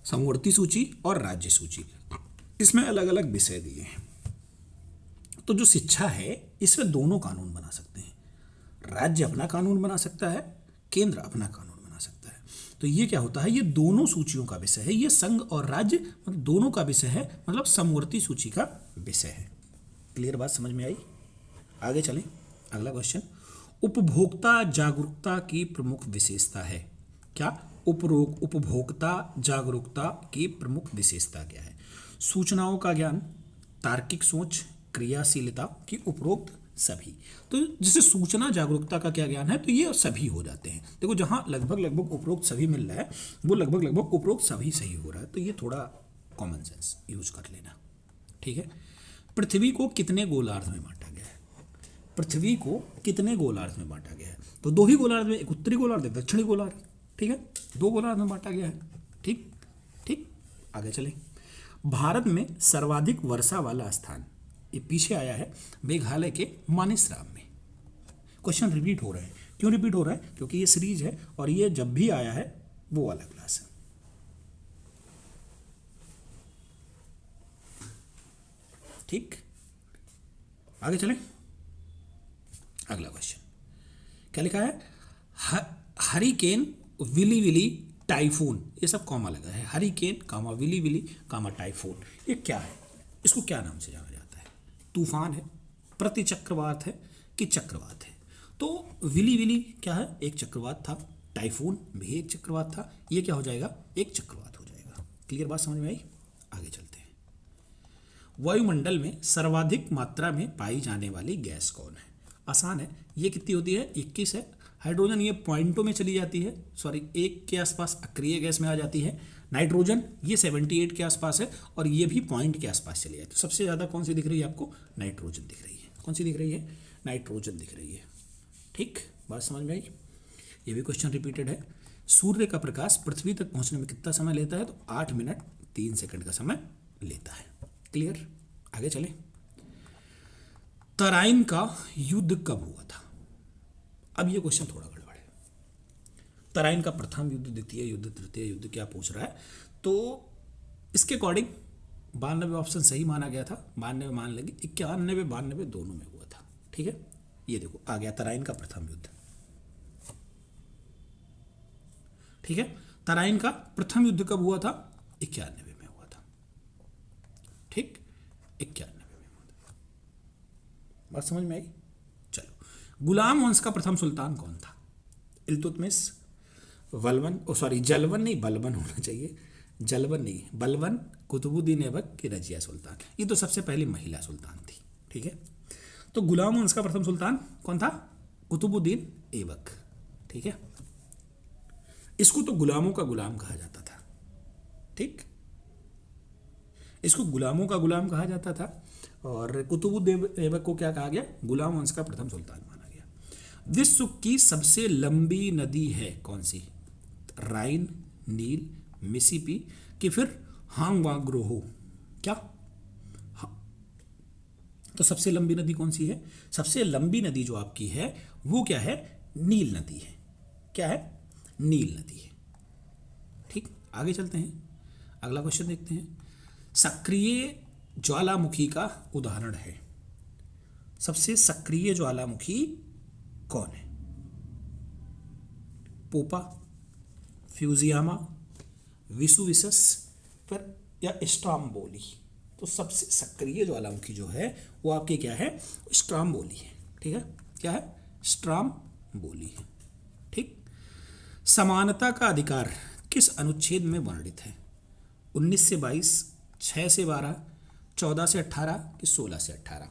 समवर्ती सूची और राज्य सूची। इसमें अलग अलग विषय दिए हैं। तो जो शिक्षा है, इसमें दोनों कानून बना सकते हैं, राज्य अपना कानून बना सकता है, केंद्र अपना कानून बना सकता है। तो ये क्या होता है, ये दोनों सूचियों का विषय है, ये संघ और राज्य मतलब दोनों का विषय है, मतलब समवर्ती सूची का विषय है। क्लियर बात समझ में आई? आगे चलें। अगला क्वेश्चन, उपभोक्ता जागरूकता की प्रमुख विशेषता है क्या? उपभोक्ता जागरूकता की प्रमुख विशेषता क्या है? सूचनाओं का ज्ञान, तार्किक सोच, क्रियाशीलता की उपरोक्त सभी। तो जैसे सूचना जागरूकता का क्या ज्ञान है, तो ये सभी हो जाते हैं। देखो, जहां लगभग लगभग उपरोक्त सभी मिल रहा है, वो लगभग लगभग उपरोक्त सभी सही हो रहा है, तो ये थोड़ा कॉमन सेंस यूज कर लेना। ठीक है। पृथ्वी को कितने गोलार्ध में बांटा गया है? पृथ्वी को कितने गोलार्ध में बांटा गया है? तो 2 ही गोलार्ध में, एक उत्तरी गोलार्ध, एक दक्षिणी गोलार्ध। ठीक है, 2 गोलार्ध में बांटा गया है। ठीक ठीक, आगे चलें। भारत में सर्वाधिक वर्षा वाला स्थान, ये पीछे आया है, मेघालय के मानेसराम में। क्वेश्चन रिपीट हो रहे हैं। क्यों रिपीट हो रहा है? क्योंकि ये सीरीज है और ये जब भी आया है वो वाला क्लास है। ठीक, आगे चलें। अगला क्वेश्चन क्या लिखा है? हरिकेन, विली विली, टाइफून, ये सब कॉमा लगा है। हरिकेन कामा विली विली कामा टाइफून, ये क्या है? इसको क्या नाम से जाना जाता है? तूफान है, प्रतिचक्रवात है कि चक्रवात है? तो विली विली क्या है? एक चक्रवात था। टाइफून भी एक चक्रवात था। ये क्या हो जाएगा? एक चक्रवात हो जाएगा। क्लियर बात समझ में आई? आगे चलते हैं। वायुमंडल में सर्वाधिक मात्रा में पाई जाने वाली गैस कौन है? आसान है, ये कितनी होती है? 21 है। हाइड्रोजन ये पॉइंटों में चली जाती है, सॉरी 1 के आसपास अक्रिय गैस में आ जाती है। नाइट्रोजन ये 78 के आसपास है, और ये भी पॉइंट के आसपास चली जाती है। तो सबसे ज़्यादा कौन सी दिख रही है आपको? नाइट्रोजन दिख रही है। कौन सी दिख रही है? नाइट्रोजन दिख रही है। ठीक, बात समझ में आई? ये भी क्वेश्चन रिपीटेड है। सूर्य का प्रकाश पृथ्वी तक पहुंचने में कितना समय लेता है? तो 8 मिनट 3 सेकंड का समय लेता है। क्लियर, आगे चलें। तराइन का युद्ध कब हुआ था? अब ये क्वेश्चन थोड़ा गड़बड़ है। तराइन का प्रथम युद्ध, द्वितीय युद्ध, तृतीय युद्ध क्या पूछ रहा है? तो इसके अकॉर्डिंग 92 ऑप्शन सही माना गया था। 92 मान लेंगे, 91, 92 दोनों में हुआ था। ठीक है, ये देखो आ गया तराइन का प्रथम युद्ध। ठीक है, तराइन का प्रथम युद्ध कब हुआ था? 91 में हुआ था। ठीक, 91 में हुआ था। बात समझ में आई? चलो, गुलाम वंश का प्रथम सुल्तान कौन था? इल्तुतमिश, जलवन नहीं, बलबन होना चाहिए। जलवन नहीं, बलबन, कुतुबुद्दीन ऐबक की रजिया सुल्तान। ये तो सबसे पहली महिला सुल्तान थी। ठीक है, तो गुलाम वंश का प्रथम सुल्तान कौन था? कुतुबुद्दीन ऐबक। ठीक है, इसको तो गुलामों का गुलाम कहा जाता था। ठीक, इसको गुलामों का गुलाम कहा जाता था और कुतुबुद्दीन ऐबक को क्या कहा गया, गुलाम वंश का प्रथम सुल्तान माना गया। विश्व की सबसे लंबी नदी है कौन सी? राइन, नील, मिसिसिपी कि फिर हांगवांग्रोहो? क्या? हाँ। तो सबसे लंबी नदी कौन सी है? सबसे लंबी नदी जो आपकी है वो क्या है? नील नदी है। क्या है? नील नदी है। ठीक, आगे चलते हैं, अगला क्वेश्चन देखते हैं। सक्रिय ज्वालामुखी का उदाहरण है। सबसे सक्रिय ज्वालामुखी कौन है? पोपा, फ्यूजियामा, विसुविसस पर या स्ट्राम्बोली? तो सबसे सक्रिय ज्वालामुखी जो है वो आपके क्या है? स्ट्राम्बोली है। ठीक है, क्या है? स्ट्राम्बोली है। ठीक, समानता का अधिकार किस अनुच्छेद में वर्णित है? 19 से 22, 6 से 12, 14 से 18 कि 16 से 18?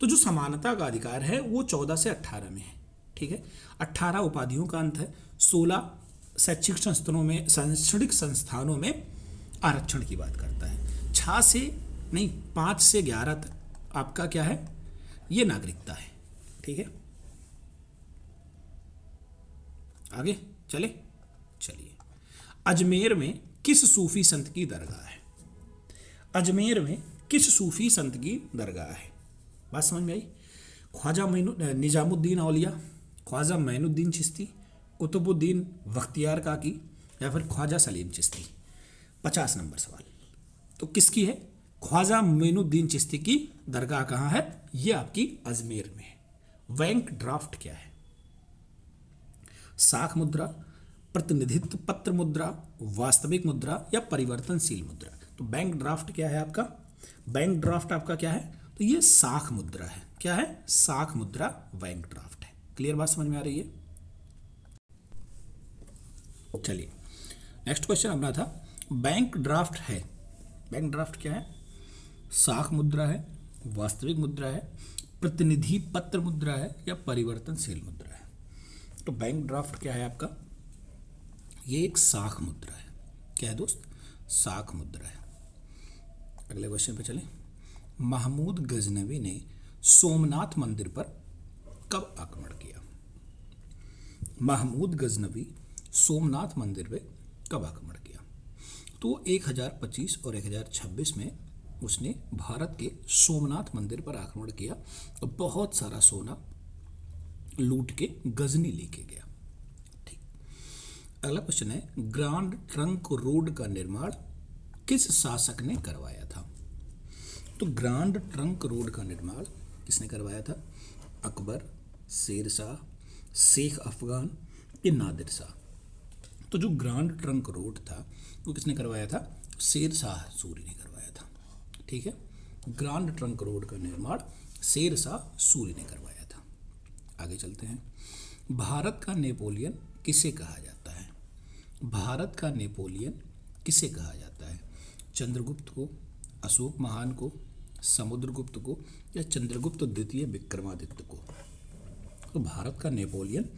तो जो समानता का अधिकार है वो 14 से 18 में है। ठीक है, 18 उपाधियों का अंत है, 16 शैक्षणिक संस्थानों में आरक्षण की बात करता है, 5 से 11 तक आपका क्या है? ये नागरिकता है। ठीक है, आगे चलिए। अजमेर में किस सूफी संत की दरगाह है? अजमेर में किस सूफी संत की दरगाह है? बात समझ में आई? ख्वाजा निजामुद्दीन औलिया, ख्वाजा मोइनुद्दीन चिश्ती, कुतुबुद्दीन बख्तियार काकी या फिर ख्वाजा सलीम चिश्ती? 50 नंबर सवाल। तो किसकी है? ख्वाजा मोइनुद्दीन चिश्ती की दरगाह कहाँ है? ये आपकी अजमेर में है। बैंक ड्राफ्ट क्या है? साख मुद्रा, प्रतिनिधित्व पत्र मुद्रा, वास्तविक मुद्रा या परिवर्तनशील मुद्रा? तो बैंक ड्राफ्ट क्या है आपका? बैंक ड्राफ्ट आपका क्या है? तो ये साख मुद्रा है। क्या है? साख मुद्रा बैंक ड्राफ्ट है। क्लियर बात समझ में आ रही है? चलिए, नेक्स्ट क्वेश्चन अपना था बैंक ड्राफ्ट है। बैंक ड्राफ्ट क्या है? साख मुद्रा है, वास्तविक मुद्रा है, प्रतिनिधि पत्र मुद्रा है या परिवर्तनशील मुद्रा है? तो बैंक ड्राफ्ट क्या है आपका? ये एक साख मुद्रा है। क्या है दोस्त? साख मुद्रा है। अगले क्वेश्चन पे चलें। महमूद गजनवी ने सोमनाथ मंदिर पर कब आक्रमण किया? महमूद गजनवी सोमनाथ मंदिर पे कब आक्रमण किया? तो 1025 और 1026 में उसने भारत के सोमनाथ मंदिर पर आक्रमण किया और बहुत सारा सोना लूट के गजनी लेके गया। ठीक, अगला क्वेश्चन है ग्रांड ट्रंक रोड का निर्माण किस शासक ने करवाया था? तो ग्रांड ट्रंक रोड का निर्माण किसने करवाया था? अकबर, शेरशाह, शेख अफगान या नादिर शाह? तो जो ग्रांड ट्रंक रोड था वो किसने करवाया था? शेरशाह सूरी ने करवाया था। ठीक है, ग्रांड ट्रंक रोड का निर्माण शेरशाह सूरी ने करवाया था। आगे चलते हैं। भारत का नेपोलियन किसे कहा जाता है? भारत का नेपोलियन किसे कहा जाता है? चंद्रगुप्त को, अशोक महान को, समुद्रगुप्त को या चंद्रगुप्त द्वितीय विक्रमादित्य को? तो भारत का नेपोलियन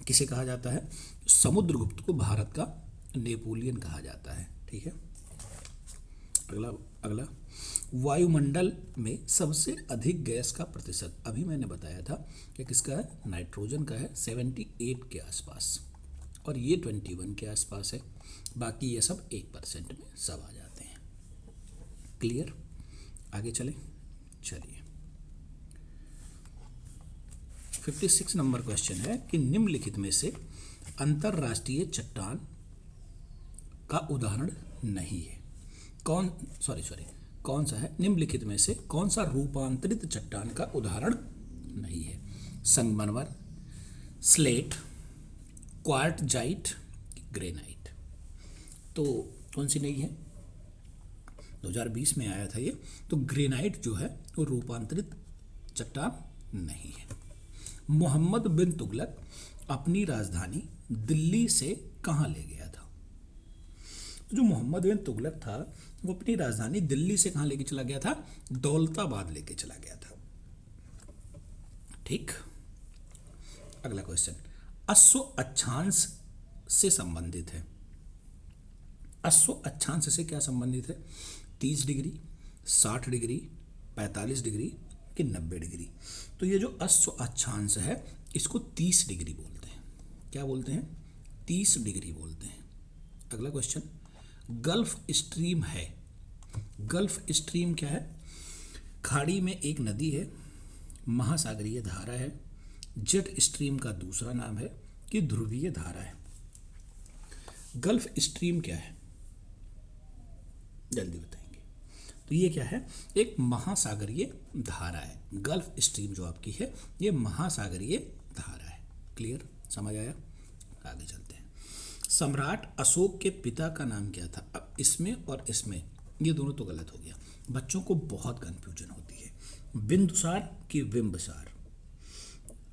किसे कहा जाता है? समुद्रगुप्त को भारत का नेपोलियन कहा जाता है। ठीक है, अगला वायुमंडल में सबसे अधिक गैस का प्रतिशत अभी मैंने बताया था कि किसका है? नाइट्रोजन का है, 78 के आसपास, और ये 21 के आसपास है। बाकी ये सब 1% में सब आ जाते हैं। क्लियर? आगे चलिए 56 नंबर क्वेश्चन है कि निम्नलिखित में से अंतरराष्ट्रीय चट्टान का उदाहरण नहीं है। कौन सा है? निम्नलिखित में से कौन सा रूपांतरित चट्टान का उदाहरण नहीं है? संगमरमर, स्लेट, क्वार्टजाइट, ग्रेनाइट? तो कौन सी नहीं है? 2020 में आया था ये। तो ग्रेनाइट जो है वो रूपांतरित चट्टान नहीं है। मोहम्मद बिन तुगलक अपनी राजधानी दिल्ली से कहाँ ले गया था? तो जो मोहम्मद बिन तुगलक था वो अपनी राजधानी दिल्ली से कहाँ लेके चला गया था? दौलताबाद लेके चला गया था। ठीक, अगला क्वेश्चन अश्व अक्षांश से संबंधित है। अश्व अक्षांश से क्या संबंधित है? 30 डिग्री, 60 डिग्री, 45 डिग्री कि 90 डिग्री। तो ये जो अश्व अक्षांश है इसको 30 डिग्री बोलते हैं। क्या बोलते हैं? 30 डिग्री बोलते हैं। अगला क्वेश्चन, गल्फ स्ट्रीम है। गल्फ स्ट्रीम क्या है? खाड़ी में एक नदी है, महासागरीय धारा है, जेट स्ट्रीम का दूसरा नाम है कि ध्रुवीय धारा है। गल्फ स्ट्रीम क्या है? जल्दी बताएंगे। तो ये क्या है? एक महासागरीय धारा है। गल्फ स्ट्रीम जो आपकी है ये महासागरीय धारा है। क्लियर? समझ आया? आगे चलते हैं। सम्राट अशोक के पिता का नाम क्या था? अब इसमें और इसमें ये दोनों तो गलत हो गया, बच्चों को बहुत कंफ्यूजन होती है। बिंदुसार कि बिंबसार?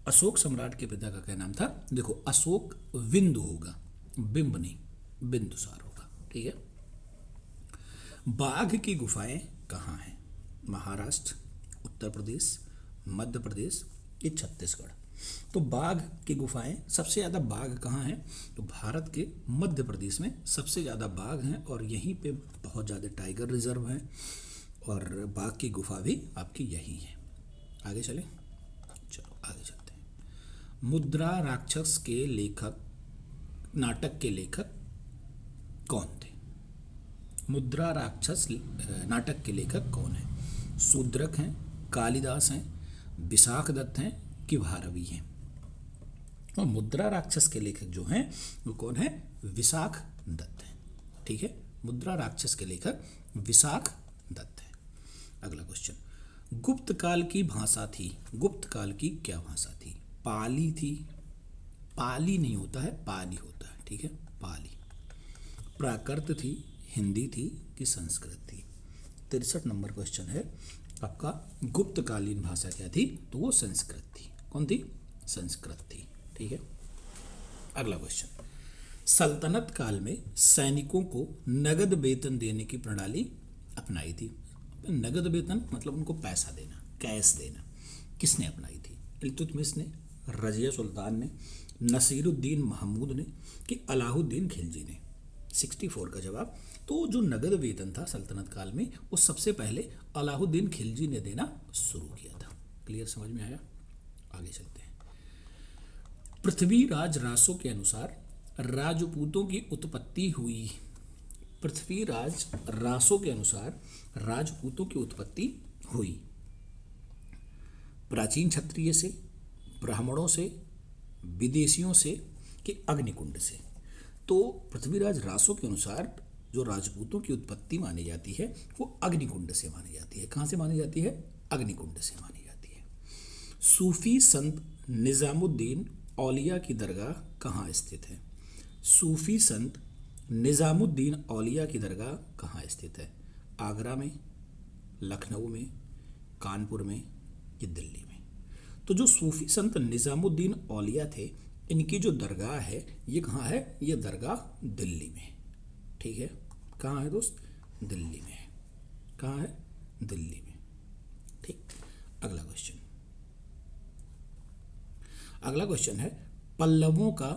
अशोक सम्राट के पिता का क्या नाम था? देखो, अशोक विंदु होगा, बिंब नहीं, बिंदुसार होगा। ठीक है। बाघ की गुफाएं कहाँ हैं? महाराष्ट्र, उत्तर प्रदेश, मध्य प्रदेश कि छत्तीसगढ़? तो बाघ की गुफाएं, सबसे ज़्यादा बाघ कहाँ हैं? तो भारत के मध्य प्रदेश में सबसे ज़्यादा बाघ हैं और यहीं पे बहुत ज़्यादा टाइगर रिजर्व हैं और बाघ की गुफा भी आपकी यही है। आगे चलें? चलो आगे चलते हैं। मुद्रा राक्षस के लेखक, नाटक के लेखक कौन थे? मुद्रा राक्षस नाटक के लेखक कौन है? शूद्रक हैं, कालिदास हैं, विशाख दत्त हैं कि भारवी हैं? और मुद्रा राक्षस के लेखक जो हैं वो कौन है? विशाख दत्त हैं। ठीक है, मुद्रा राक्षस के लेखक विशाख दत्त हैं। अगला क्वेश्चन, गुप्त काल की भाषा थी। गुप्त काल की क्या भाषा थी? पाली थी, पाली नहीं होता है, पाली होता है। ठीक है, पाली। प्राकृत थी, हिंदी थी कि संस्कृत थी? 63 नंबर क्वेश्चन है आपका। गुप्तकालीन भाषा क्या थी? तो वो संस्कृत थी। कौन थी? संस्कृत थी। ठीक है। अगला क्वेश्चन, सल्तनत काल में सैनिकों को नगद वेतन देने की प्रणाली अपनाई थी। नगद वेतन मतलब उनको पैसा देना, कैश देना। किसने अपनाई थी? इल्तुतमिश ने, रजिया सुल्तान ने, नसीरुद्दीन महमूद ने कि अलाउद्दीन खिलजी ने? 64 का जवाब। तो जो नगद वेतन था सल्तनत काल में वो सबसे पहले अलाउद्दीन खिलजी ने देना शुरू किया था। क्लियर? समझ में आया? आगे चलते हैं। पृथ्वीराज रासो के अनुसार राजपूतों की उत्पत्ति हुई। पृथ्वीराज रासो के अनुसार राजपूतों की उत्पत्ति हुई प्राचीन क्षत्रिय से, ब्राह्मणों से, विदेशियों से कि अग्निकुंड से? तो पृथ्वीराज रासो के अनुसार जो राजपूतों की उत्पत्ति मानी जाती है वो अग्निकुंड से मानी जाती है। कहाँ से मानी जाती है? अग्निकुंड से मानी जाती है। सूफी संत निजामुद्दीन औलिया की दरगाह कहाँ स्थित है? सूफी संत निजामुद्दीन औलिया की दरगाह कहाँ स्थित है? आगरा में, लखनऊ में, कानपुर में कि दिल्ली में? तो जो सूफी संत निजामुद्दीन औलिया थे इनकी जो दरगाह है ये कहाँ है? ये दरगाह दिल्ली में। ठीक है, कहाँ है दोस्त? दिल्ली में है। कहाँ है? दिल्ली में। ठीक। अगला क्वेश्चन, अगला क्वेश्चन है, पल्लवों का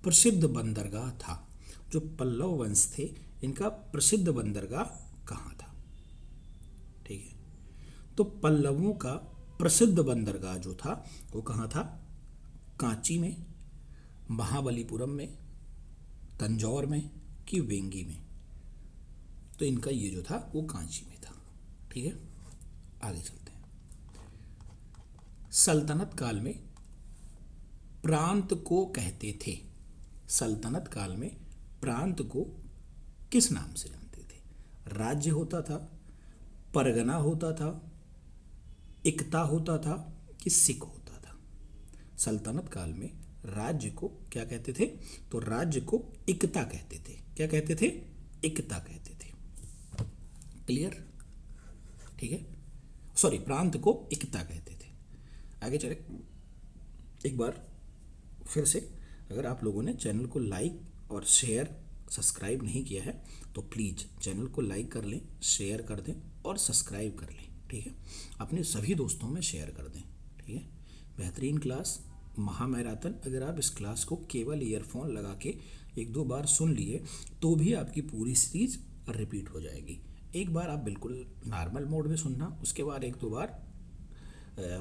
प्रसिद्ध बंदरगाह था। जो पल्लव वंश थे इनका प्रसिद्ध बंदरगाह कहाँ था? ठीक है, तो पल्लवों का प्रसिद्ध बंदरगाह जो था वो कहाँ था? कांची में, महाबलीपुरम में, तंजौर में कि वेंगी में? तो इनका ये जो था वो कांची में था। ठीक है, आगे चलते हैं। सल्तनत काल में प्रांत को कहते थे। सल्तनत काल में प्रांत को किस नाम से जानते थे? राज्य होता था, परगना होता था, इक्ता होता था कि सिख होता था? सल्तनत काल में राज्य को क्या कहते थे? तो राज्य को इक्ता कहते थे। क्या कहते थे? इक्ता कहते थे। क्लियर? ठीक है, सॉरी, प्रांत को इक्ता कहते थे। आगे चले एक बार फिर से, अगर आप लोगों ने चैनल को लाइक और शेयर सब्सक्राइब नहीं किया है तो प्लीज़ चैनल को लाइक कर लें, शेयर कर दें और सब्सक्राइब कर लें। ठीक है, अपने सभी दोस्तों में शेयर कर दें। ठीक है, बेहतरीन क्लास महामैराथन। अगर आप इस क्लास को केवल ईयरफोन लगा के एक दो बार सुन लिए तो भी आपकी पूरी सीरीज रिपीट हो जाएगी। एक बार आप बिल्कुल नॉर्मल मोड में सुनना, उसके बाद एक दो बार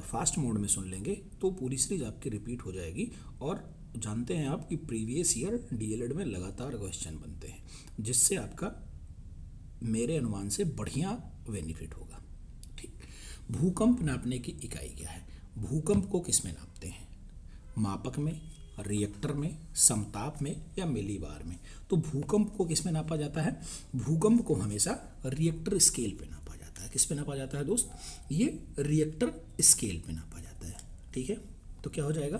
फास्ट मोड में सुन लेंगे तो पूरी सीरीज आपकी रिपीट हो जाएगी। और जानते हैं आप कि प्रीवियस ईयर डीएलएड में लगातार क्वेश्चन बनते हैं, जिससे आपका मेरे अनुमान से बढ़िया बेनिफिट होगा। ठीक, भूकंप नापने की इकाई क्या है? भूकंप को किस में नापते हैं? मापक में, रिएक्टर में, समताप में या मिलीबार में? तो भूकंप को किस में नापा जाता है? भूकंप को हमेशा रिएक्टर स्केल पे नापा जाता है। किस पे नापा जाता है दोस्त? ये रिएक्टर स्केल पे नापा जाता है। ठीक है, तो क्या हो जाएगा?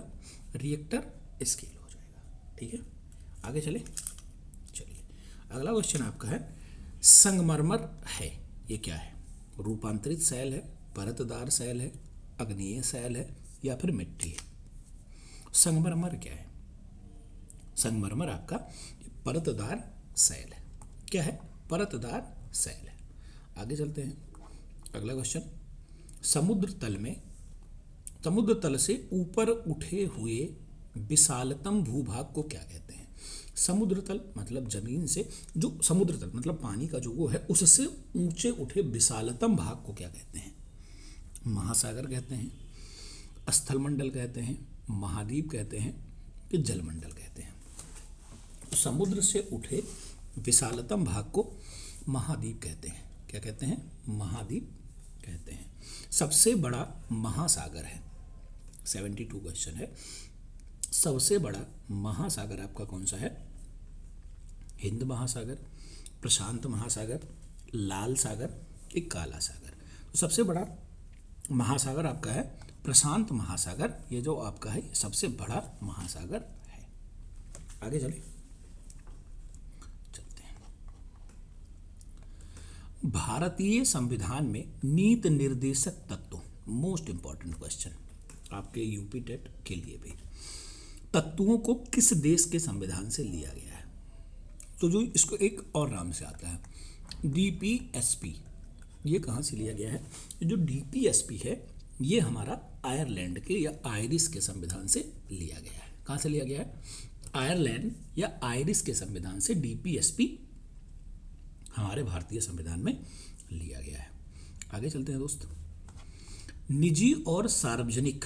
रिएक्टर स्केल हो जाएगा। ठीक है, आगे चले। चलिए, अगला क्वेश्चन आपका है संगमरमर है, ये क्या है? रूपांतरित शैल है, परतदार शैल है, अग्नेय शैल है या फिर मिट्टी है? संगमरमर क्या है? संगमरमर आपका परतदार शैल है। क्या है? परतदार शैल है। आगे चलते हैं, अगला क्वेश्चन, समुद्र तल से ऊपर उठे हुए विशालतम भूभाग को क्या कहते हैं? समुद्र तल मतलब जमीन से, जो समुद्र तल मतलब पानी का जो वो है, उससे ऊंचे उठे विशालतम भाग को क्या कहते हैं? महासागर कहते हैं, स्थलमंडल कहते हैं, महाद्वीप कहते हैं कि जलमंडल कहते हैं? तो समुद्र से उठे विशालतम भाग को महाद्वीप कहते हैं। क्या कहते हैं? महाद्वीप कहते हैं। सबसे बड़ा महासागर है, 72 क्वेश्चन है, सबसे बड़ा महासागर आपका कौन सा है? हिंद महासागर, प्रशांत महासागर, लाल सागर कि काला सागर? तो सबसे बड़ा महासागर आपका है प्रशांत महासागर। ये जो आपका है सबसे बड़ा महासागर है। आगे चलिए, चलते हैं। भारतीय संविधान में नीति निर्देशक तत्व, मोस्ट इंपॉर्टेंट क्वेश्चन आपके यूपी टेट के लिए भी, तत्वों को किस देश के संविधान से लिया गया है? तो जो इसको एक और नाम से आता है डीपीएसपी, ये कहाँ से लिया गया है? जो डीपीएसपी है ये हमारा आयरलैंड के या आयरिश के संविधान से लिया गया है। कहाँ से लिया गया है? आयरलैंड या आयरिश के संविधान से डीपीएसपी हमारे भारतीय संविधान में लिया गया है। आगे चलते हैं दोस्त। निजी और सार्वजनिक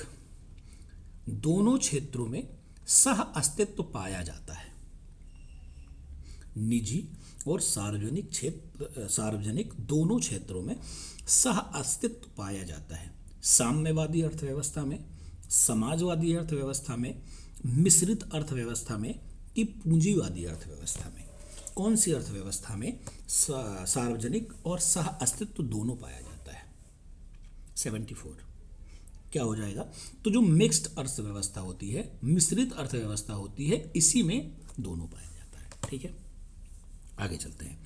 दोनों क्षेत्रों में सह अस्तित्व पाया जाता है। निजी और सार्वजनिक दोनों क्षेत्रों में सह अस्तित्व पाया जाता है। साम्यवादी अर्थव्यवस्था में, समाजवादी अर्थव्यवस्था में, मिश्रित अर्थव्यवस्था में कि पूंजीवादी अर्थव्यवस्था में? कौन सी अर्थव्यवस्था में सार्वजनिक और सह अस्तित्व दोनों पाया जाता है? 74 क्या हो जाएगा? तो जो मिक्स्ड अर्थव्यवस्था होती है, मिश्रित अर्थव्यवस्था होती है, इसी में दोनों पाया जाता है। ठीक है, आगे चलते हैं।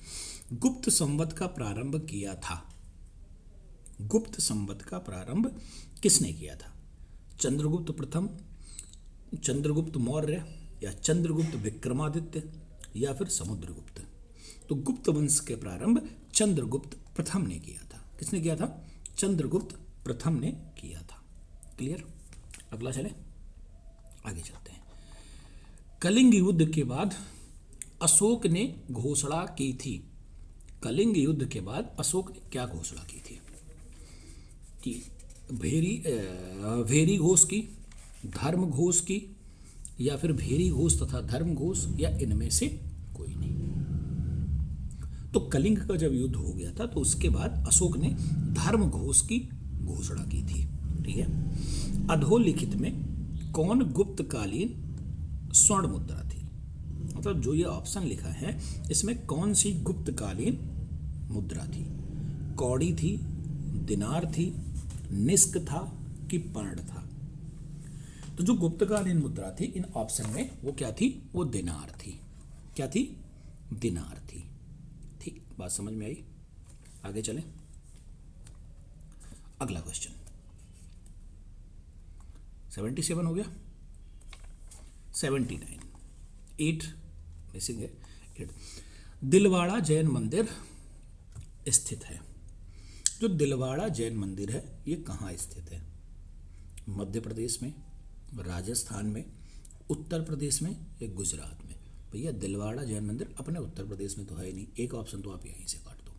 गुप्त संवत का प्रारंभ किया था। गुप्त संवत का प्रारंभ किसने किया था? चंद्रगुप्त प्रथम, चंद्रगुप्त मौर्य या चंद्रगुप्त विक्रमादित्य या फिर समुद्रगुप्त? तो गुप्त वंश के प्रारंभ चंद्रगुप्त प्रथम ने किया था। किसने किया था? चंद्रगुप्त प्रथम ने किया था। क्लियर? अगला चले, आगे चलते हैं। कलिंग युद्ध के बाद अशोक ने घोषणा की थी। कलिंग युद्ध के बाद अशोक ने क्या घोषणा की थी? कि भेरी घोष की, धर्म घोष की या फिर भेरी घोष तथा धर्म घोष या इनमें से कोई नहीं? तो कलिंग का जब युद्ध हो गया था तो उसके बाद अशोक ने धर्म घोष की घोषणा की थी। ठीक है, अधोलिखित में कौन गुप्तकालीन स्वर्ण मुद्रा थी? मतलब जो ये ऑप्शन लिखा है इसमें कौन सी गुप्तकालीन मुद्रा थी? कौड़ी थी, दिनार थी, निस्क था कि पर्ण था? तो जो गुप्तकालीन मुद्रा थी इन ऑप्शन में वो क्या थी? वो दिनार थी। क्या थी? दिनार थी। ठीक, बात समझ में आई? आगे चलें, अगला क्वेश्चन 77 हो गया। 79, 8 मिसिंग है। 8 दिलवाड़ा जैन मंदिर स्थित है। जो दिलवाड़ा जैन मंदिर है ये कहाँ स्थित है? मध्य प्रदेश में, राजस्थान में, उत्तर प्रदेश में या गुजरात में? भैया दिलवाड़ा जैन मंदिर अपने उत्तर प्रदेश में तो है ही नहीं, एक ऑप्शन तो आप यहीं से काट दो।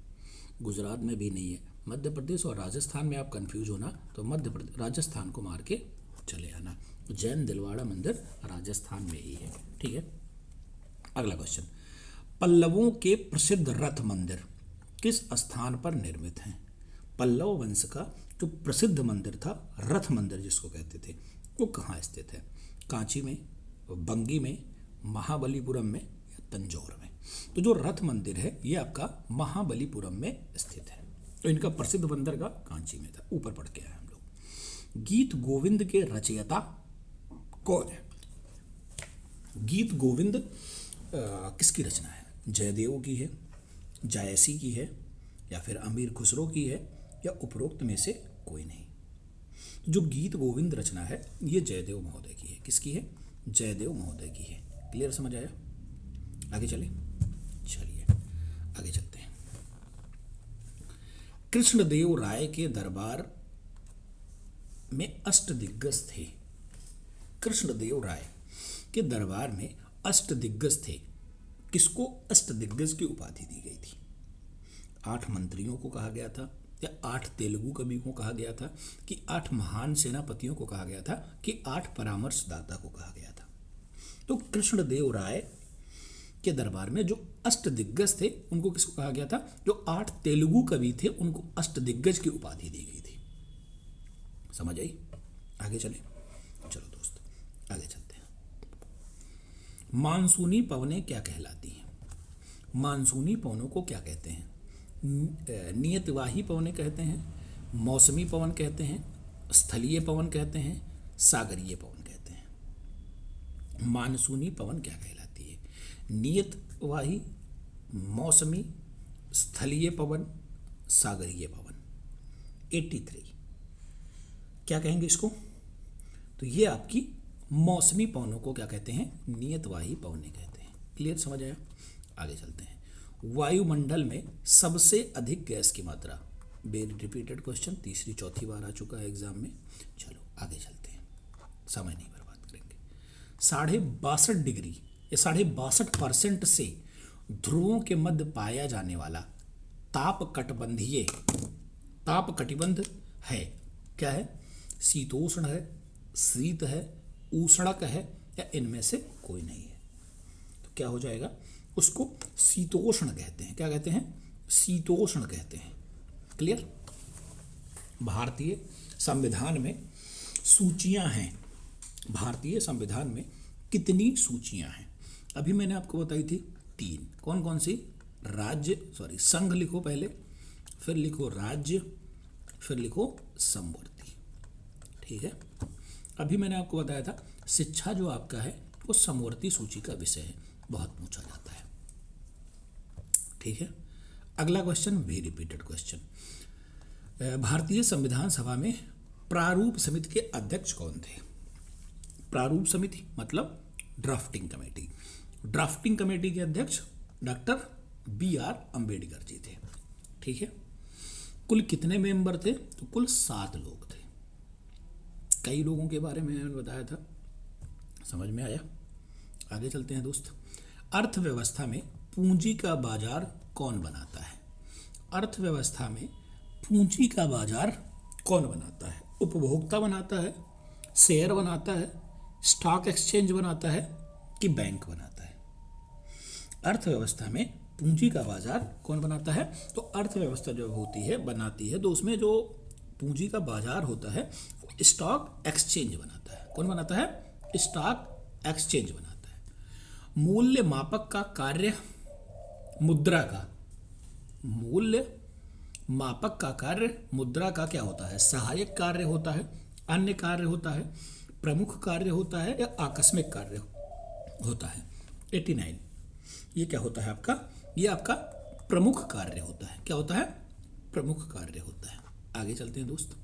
गुजरात में भी नहीं है, मध्य प्रदेश और राजस्थान में आप कंफ्यूज होना तो मध्य प्रदेश राजस्थान को मार के चले आना। जैन दिलवाड़ा मंदिर राजस्थान में ही है। ठीक है, अगला क्वेश्चन, पल्लवों के प्रसिद्ध रथ मंदिर किस स्थान पर निर्मित हैं? पल्लव वंश का जो प्रसिद्ध मंदिर था, रथ मंदिर जिसको कहते थे, वो कहाँ स्थित है? कांची में, बंगी में, महाबलीपुरम में या तंजौर में? तो जो रथ मंदिर है ये आपका महाबलीपुरम में स्थित है। तो इनका प्रसिद्ध बंदरगाह कांची में था, ऊपर पढ़ के आए हम लोग। गीत गोविंद के रचयिता कौन है? गीत गोविंद किसकी रचना है? जयदेव की है, जायसी की है, या फिर अमीर खुसरो की है, या उपरोक्त में से कोई नहीं? जो गीत गोविंद रचना है ये जयदेव महोदय की है। किसकी है? जयदेव महोदय की है। क्लियर, समझ आया? आगे चले, चलिए आगे चलते हैं। कृष्णदेव राय के दरबार में अष्टदिग्गज थे। कृष्णदेव राय के दरबार में अष्टदिग्गज थे। किसको अष्टदिग्गज की उपाधि दी गई थी? 8 मंत्रियों को कहा गया था, या 8 तेलुगु कवियों को कहा गया था, कि 8 महान सेनापतियों को कहा गया था, कि 8 परामर्शदाता को कहा गया था? तो कृष्णदेव राय के दरबार में जो अष्टदिग्गज थे उनको किसको कहा गया था? जो 8 तेलुगु कवि थे उनको अष्टदिग्गज की उपाधि दी गई थी। समझ आई? आगे चले, चलो दोस्त आगे चलते हैं। मानसूनी पवनें क्या कहलाती हैं? मानसूनी पवनों को क्या कहते हैं? नियतवाही पवनें कहते हैं, मौसमी पवन कहते हैं, स्थलीय पवन कहते हैं, सागरीय पवन कहते हैं। मानसूनी पवन क्या कहलाती है? नियतवाही, मौसमी, स्थलीय पवन, सागरीय पवन। 83 क्या कहेंगे इसको? तो ये आपकी मौसमी पवनों को क्या कहते हैं? नियतवाही पवनें कहते हैं। क्लियर, समझ आया? आगे चलते हैं। वायुमंडल में सबसे अधिक गैस की मात्रा, वेरी रिपीटेड क्वेश्चन, तीसरी चौथी बार आ चुका है एग्जाम में। चलो आगे चलते हैं, समय नहीं बर्बाद करेंगे। 62.5 डिग्री या 62.5% से ध्रुवों के मध्य पाया जाने वाला ताप कटिबंध है। क्या है? शीतोष्ण है, शीत है, उष्णक है, या इनमें से कोई नहीं है? तो क्या हो जाएगा? उसको शीतोष्ण कहते हैं। क्या कहते हैं? शीतोष्ण कहते हैं। क्लियर? भारतीय संविधान में सूचियां हैं। भारतीय संविधान में कितनी सूचियां हैं? अभी मैंने आपको बताई थी 3। कौन कौन सी? संघ लिखो पहले, फिर लिखो राज्य, फिर लिखो समवर्ती। ठीक है, अभी मैंने आपको बताया था शिक्षा जो आपका है वो समवर्ती सूची का विषय है, बहुत पूछा जाता है। ठीक है, अगला क्वेश्चन भी रिपीटेड क्वेश्चन। भारतीय संविधान सभा में प्रारूप समिति के अध्यक्ष कौन थे? प्रारूप समिति मतलब ड्राफ्टिंग कमेटी। ड्राफ्टिंग कमेटी के अध्यक्ष डॉक्टर BR अम्बेडकर जी थे। ठीक है, कुल कितने मेंबर थे? तो कुल 7 लोग थे। कई लोगों के बारे में मैंने बताया था, समझ में आया? आगे चलते हैं दोस्त। अर्थव्यवस्था में पूंजी का बाजार कौन बनाता है? अर्थव्यवस्था में पूंजी का बाजार कौन बनाता है? उपभोक्ता बनाता है, शेयर बनाता है, स्टॉक एक्सचेंज बनाता है, कि बैंक बनाता है? अर्थव्यवस्था में पूंजी का बाजार कौन बनाता है? तो अर्थव्यवस्था जो होती है बनाती है, तो उसमें जो पूंजी का बाजार होता है वो स्टॉक एक्सचेंज बनाता है। कौन बनाता है? स्टॉक एक्सचेंज बनाता है। मूल्य मापक का कार्य मुद्रा का, मूल्य मापक का कार्य मुद्रा का क्या होता है? सहायक कार्य होता है, अन्य कार्य होता है, प्रमुख कार्य होता है, या आकस्मिक कार्य होता है? 89 ये क्या होता है आपका? ये आपका प्रमुख कार्य होता है। क्या होता है? प्रमुख कार्य होता है। आगे चलते हैं दोस्त,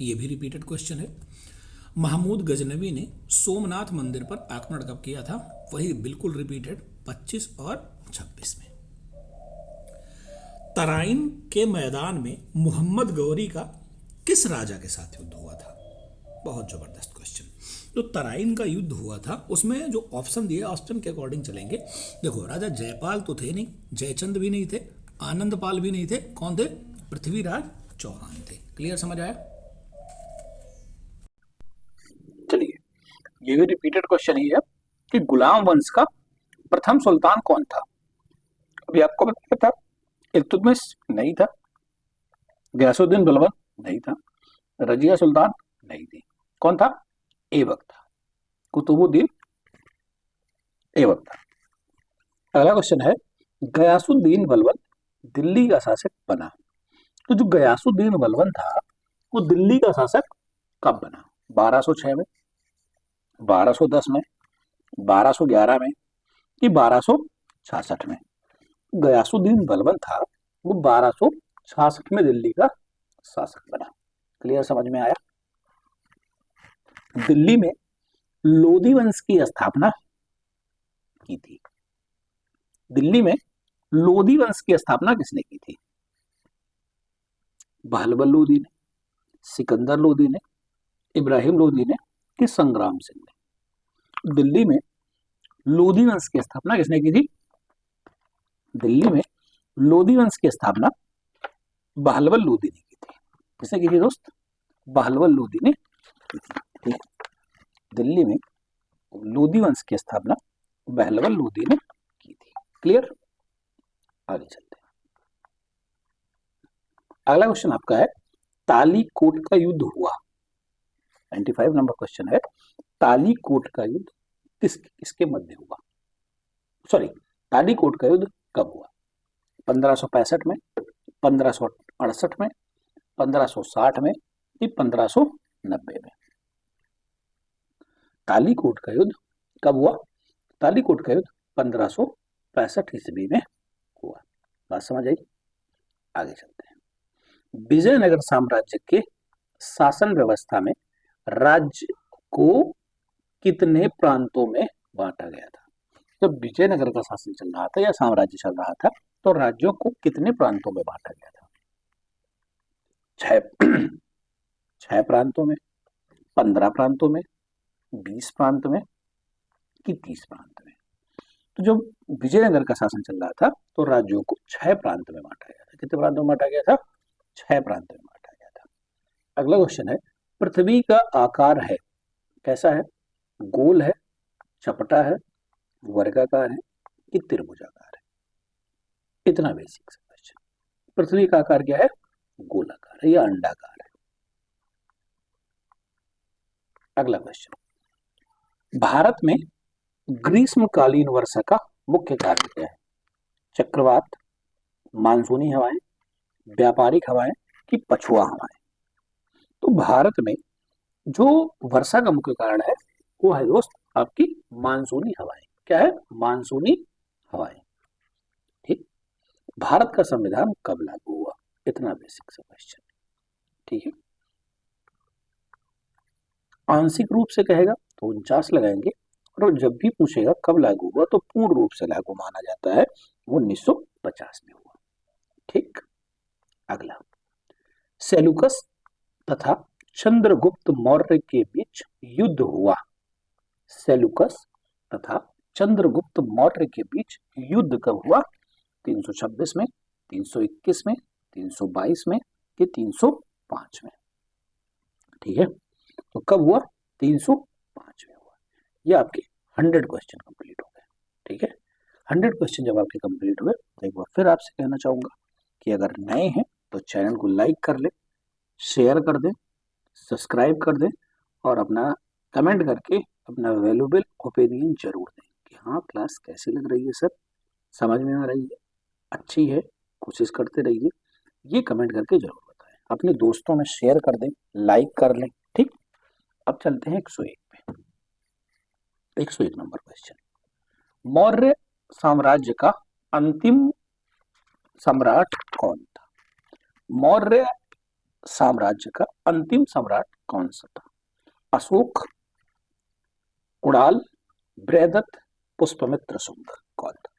ये भी रिपीटेड क्वेश्चन है। महमूद गजनवी ने सोमनाथ मंदिर पर आक्रमण कब किया था? वही बिल्कुल रिपीटेड 25 और 26 में। तराइन के मैदान में मोहम्मद गौरी का किस राजा के साथ युद्ध हुआ था? बहुत जबरदस्त क्वेश्चन। जो तराइन का युद्ध हुआ था उसमें जो ऑप्शन दिए ऑप्शन के अकॉर्डिंग चलेंगे। देखो राजा जयपाल तो थे नहीं, जयचंद भी नहीं थे, आनंदपाल भी नहीं थे, कौन थे? पृथ्वीराज चौहान थे। क्लियर, समझ आया? चलिए, ये भी रिपीटेड क्वेश्चन ही है कि गुलाम वंश का प्रथम सुल्तान कौन था? अभी आपको बताया था, इल्तुतमिश नहीं था, गयासुद्दीन बलबन नहीं था, रजिया सुल्तान नहीं थी, कौन था? ऐबक था, कुतुबुद्दीन ऐबक था। अगला क्वेश्चन है, गयासुद्दीन बलबन दिल्ली का शासक बना। तो जो गयासुद्दीन बलबन था वो दिल्ली का शासक कब बना? 1206 में, 1210 में, 1211 में कि 1266 में? गयासुद्दीन बलबन था वो 1266 में दिल्ली का शासक बना। क्लियर, समझ में आया? दिल्ली में लोधी वंश की स्थापना की थी। दिल्ली में लोधी वंश की स्थापना किसने की थी? बहलवल लोधी ने, सिकंदर लोधी ने, इब्राहिम लोधी ने कि संग्राम सिंह ने? दिल्ली में लोधी वंश की स्थापना किसने की थी? दिल्ली में लोधी वंश की स्थापना बहलवल लोधी ने की थी। किसने की थी दोस्त? बहलवल लोधी ने की थी। ठीक, दिल्ली में लोधी वंश की स्थापना बहलवल लोधी ने की थी। क्लियर, आगे चलते हैं। अगला क्वेश्चन आपका है, तालीकोट का युद्ध हुआ। 95 नंबर क्वेश्चन है, तालीकोट का युद्ध किसके मध्य हुआ? सॉरी, तालीकोट का युद्ध कब हुआ? 1565 में, 1568 में, 1560 में कि 1590 में? तालीकोट का युद्ध कब हुआ? तालीकोट का युद्ध 1565 ईस्वी में हुआ। बात समझ आई? आगे चलते हैं। विजयनगर साम्राज्य के शासन व्यवस्था में राज्य को कितने प्रांतों में बांटा गया था? जब विजयनगर का शासन चल रहा था या साम्राज्य चल रहा था तो राज्यों को कितने प्रांतों में बांटा गया था? 6 प्रांतों में, 15 प्रांतों में, 20 प्रांत में कि 30 प्रांत में? तो जब विजयनगर का शासन चल रहा था तो राज्यों को 6 प्रांत में बांटा गया था। कितने प्रांतों में बांटा गया था? 6 प्रांत में बांटा गया था। अगला क्वेश्चन है, पृथ्वी का आकार है कैसा है? गोल है, चपटा है, वर्गाकार है कि त्रिभुजाकार है? इतना बेसिक सा क्वेश्चन। पृथ्वी का आकार क्या है? गोलाकार है या अंडाकार है? अगला क्वेश्चन, भारत में ग्रीष्मकालीन वर्षा का मुख्य कारण क्या है? चक्रवात, मानसूनी हवाएं, व्यापारिक हवाएं कि पछुआ हवाएं? तो भारत में जो वर्षा का मुख्य कारण है वो है दोस्त आपकी मानसूनी हवाएं। क्या है? मानसूनी हवाएं। ठीक, भारत का संविधान कब लागू हुआ? इतना बेसिक सा क्वेश्चन। ठीक है, आंशिक रूप से कहेगा तो 49 लगाएंगे, और जब भी पूछेगा कब लागू हुआ तो पूर्ण रूप से लागू माना जाता है, वो 1950 में हुआ। ठीक, अगला, सेलुकस तथा चंद्रगुप्त मौर्य के बीच युद्ध हुआ। सेलुकस तथा चंद्रगुप्त मौर्य के बीच युद्ध कब हुआ? 326 में, 321 में, 322 में कि 305 में? ठीक है, तो कब हुआ? 305 में हुआ। ये आपके 100 क्वेश्चन कंप्लीट हो गए। ठीक है, 100 क्वेश्चन जब आपके कंप्लीट हुए तो एक बार फिर आपसे कहना चाहूंगा कि अगर नए हैं तो चैनल को लाइक कर ले, शेयर कर दें, सब्सक्राइब कर दें और अपना कमेंट करके अपना वैल्यूएबल ओपिनियन जरूर दें कि हाँ क्लास कैसी लग रही है सर, समझ में आ रही है, अच्छी है, कोशिश करते रहिए। ये कमेंट करके जरूर बताएं, अपने दोस्तों में शेयर कर दें, लाइक कर लें। ठीक, अब चलते हैं 101 पे। 101 नंबर क्वेश्चन, मौर्य साम्राज्य का अंतिम सम्राट कौन था? मौर्य साम्राज्य का अंतिम सम्राट कौन सा था? अशोक, कुणाल, बृहदत्त, पुष्यमित्र शुंग, कौन था?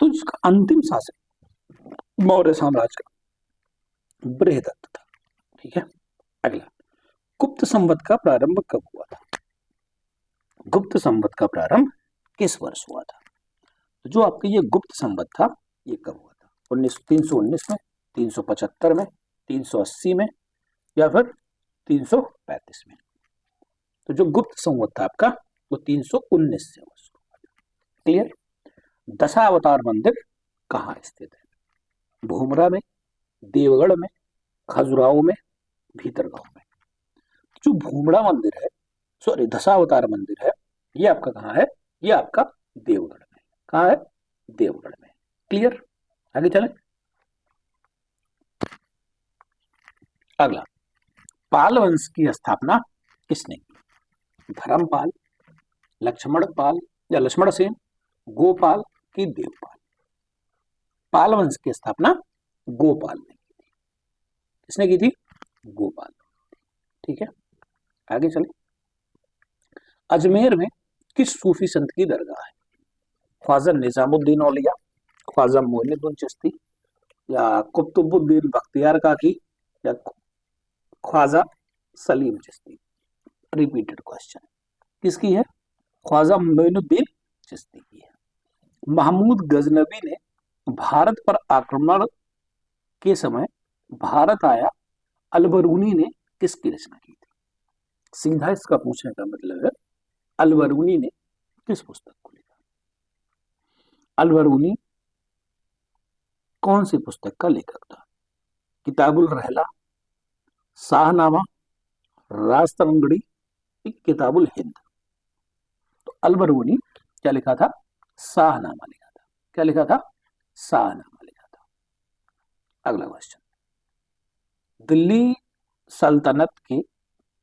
तो इसका अंतिम शासक मौर्य साम्राज्य का बृहदत्त था। ठीक है, अगला, गुप्त संवत का प्रारंभ कब हुआ था? गुप्त संवत का प्रारंभ किस वर्ष हुआ था? तो जो आपके ये गुप्त संवत था ये कब हुआ था? 319 में, 375 में, 380 में, या फिर 335 में? तो जो गुप्त संवत था आपका वो 319 से हुआ। क्लियर? दशावतार मंदिर कहाँ स्थित है? भूमरा में, देवगढ़ में, खजुराहो में, भीतरगांव में? जो भूमरा मंदिर है, सॉरी दशावतार मंदिर है, ये आपका कहाँ है? ये आपका देवगढ़ में। कहाँ है? देवगढ़ में। क्लियर? आगे चले। अगला, पाल वंश की स्थापना किसने की? धर्मपाल, लक्ष्मणपाल या लक्ष्मण सेन, गोपाल की देवपाल? पाल वंश की स्थापना गोपाल ने की थी। किसने की थी? गोपाल। ठीक है, आगे चले। अजमेर में किस सूफी संत की दरगाह है? ख्वाजा निजामुद्दीन औलिया, ख्वाजा मोइनुद्दीन चिश्ती, या कुतुबुद्दीन बख्तियार काकी, या ख्वाजा सलीम चिश्ती? Repeated question. किसकी है? ख्वाजा मोइनुद्दीन चिश्ती की है। महमूद गजनबी ने भारत पर आक्रमण के समय भारत आया अलबरूनी ने किसकी रचना की थी? सीधा इसका पूछने का मतलब है अलबरूनी ने किस पुस्तक को लिखा? अलबरूनी कौन सी पुस्तक का लेखक था? किताबुल रहला, शाहनामा, राजतरंगड़ी, किताबुल हिंद? तो अलबरूनी क्या लिखा था? शाहनामा लिखा था। क्या लिखा था? शाहनामा लिखा था। अगला क्वेश्चन, दिल्ली सल्तनत के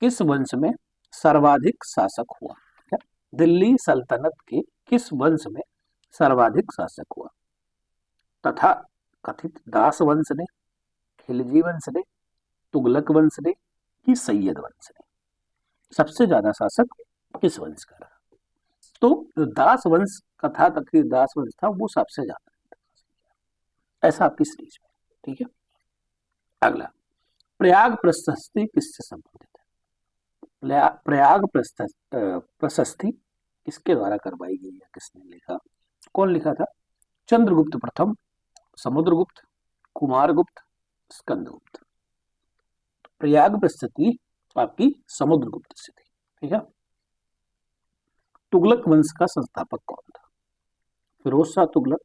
किस वंश में सर्वाधिक शासक हुआ? क्या? दिल्ली सल्तनत के किस वंश में सर्वाधिक शासक हुआ? तथा कथित दास वंश ने, खिलजी वंश ने, तुगलक वंश ने, कि सैयद वंश ने? सबसे ज्यादा शासक किस वंश का रहा? तो जो दास वंश का था, कथित दास वंश था, वो सबसे ज्यादा, ऐसा आपकी सीरीज में। ठीक है, अगला, प्रयाग प्रशस्ति किससे संबंधित है? प्रयाग प्रशस्ति किसके द्वारा करवाई गई है? किसने लिखा? कौन लिखा था? चंद्रगुप्त प्रथम, समुद्रगुप्त, कुमारगुप्त, स्कंदगुप्त? प्रयाग प्रशस्ति आपकी समुद्रगुप्त से थी। ठीक है, तुगलक वंश का संस्थापक कौन था? फिरोज शाह तुगलक,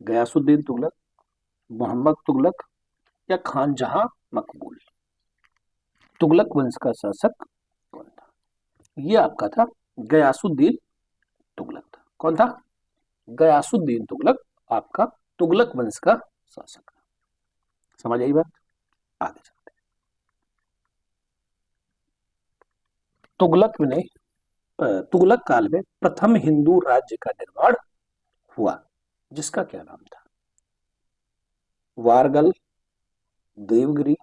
गयासुद्दीन तुगलक, मोहम्मद तुगलक, या खान जहां मकबूल? तुगलक वंश का शासक कौन था? ये आपका था गयासुद्दीन तुगलक था। कौन था? गयासुद्दीन तुगलक आपका तुगलक वंश का शासक था। समझ आई बात? आगे चलते हैं। तुगलक काल में प्रथम हिंदू राज्य का निर्माण हुआ, जिसका क्या नाम था? वारगल, देवगिरी,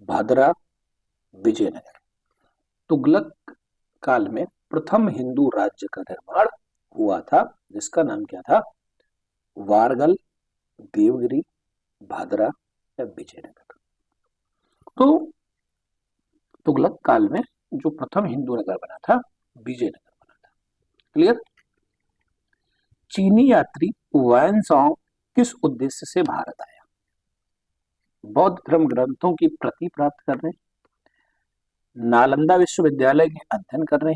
भादरा, विजयनगर? तुगलक काल में प्रथम हिंदू राज्य का निर्माण हुआ था, जिसका नाम क्या था? वारगल, देवगिरी, भादरा, या विजयनगर? तो तुगलक काल में जो प्रथम हिंदू नगर बना था, विजयनगर बना था। क्लियर? चीनी यात्री वैनसांग किस उद्देश्य से भारत आया? बौद्ध धर्म ग्रंथों की प्रति प्राप्त करने, नालंदा विश्वविद्यालय के अध्ययन करने,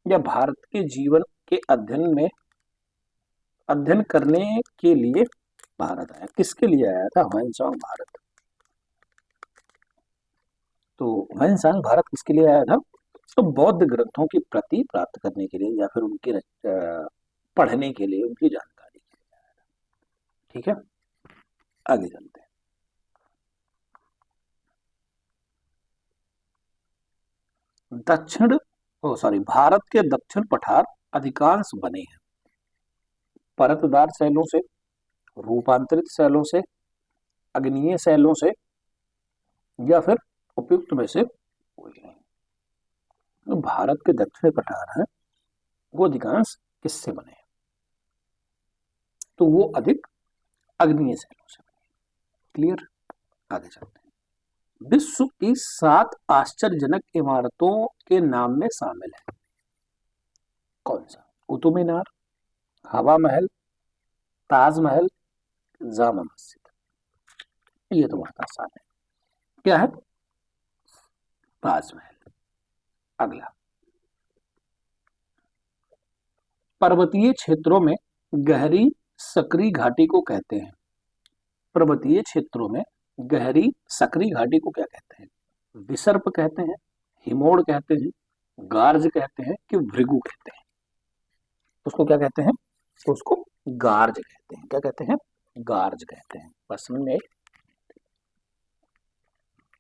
या भारत के जीवन के अध्ययन करने के लिए भारत आया? किसके लिए आया था वैनसांग भारत? तो वैनसांग भारत किसके लिए आया था? तो बौद्ध ग्रंथों की प्रति प्राप्त करने के लिए, या फिर उनकी पढ़ने के लिए, उनकी जानकारी के लिए आया था। ठीक है, आगे चलते हैं। भारत के दक्षिण पठार अधिकांश बने हैं परतदार शैलों से, रूपांतरित शैलों से, अग्नीय शैलों से, या फिर उपयुक्त में से कोई नहीं? तो भारत के दक्षिण पठार हैं वो अधिकांश किससे बने हैं? तो वो अधिक अग्नीय शैलों से बने। क्लियर? आगे चलते हैं। विश्व की 7 आश्चर्यजनक इमारतों के नाम में शामिल है। कौन सा? कुतुब मीनार, हवा महल, ताजमहल, जामा मस्जिद। ये तो बहुत आसान है। क्या है? ताजमहल। अगला, पर्वतीय क्षेत्रों में गहरी सकरी घाटी को कहते हैं। पर्वतीय क्षेत्रों में गहरी सकरी घाटी को क्या कहते हैं? विसर्प कहते हैं, हिमोड़ कहते हैं, गार्ज कहते हैं कि भृगु कहते हैं? उसको क्या कहते हैं? उसको गार्ज कहते हैं। क्या कहते हैं? गार्ज कहते हैं। बस समझ में आई?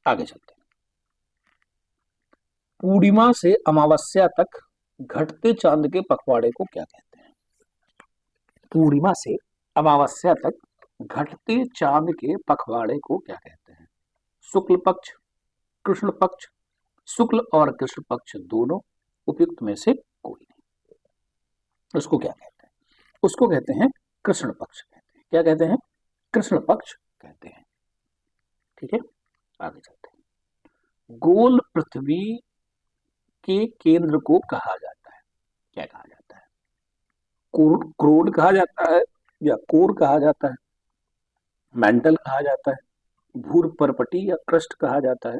आगे चलते हैं। पूर्णिमा से अमावस्या तक घटते चांद के पखवाड़े को क्या कहते हैं? पूर्णिमा से अमावस्या तक घटते चांद के पखवाड़े को क्या कहते हैं? शुक्ल पक्ष, कृष्ण पक्ष, शुक्ल और कृष्ण पक्ष दोनों, उपयुक्त में से कोई नहीं। उसको क्या कहते हैं? उसको कहते हैं कृष्ण पक्ष कहते हैं। क्या कहते हैं? कृष्ण पक्ष कहते हैं। ठीक है, आगे चलते हैं। गोल पृथ्वी के केंद्र को कहा जाता है। क्या कहा जाता है? क्रोड कहा जाता है, या कोर कहा जाता है, मेंटल कहा जाता है, भूर परपटी या क्रस्ट कहा जाता है,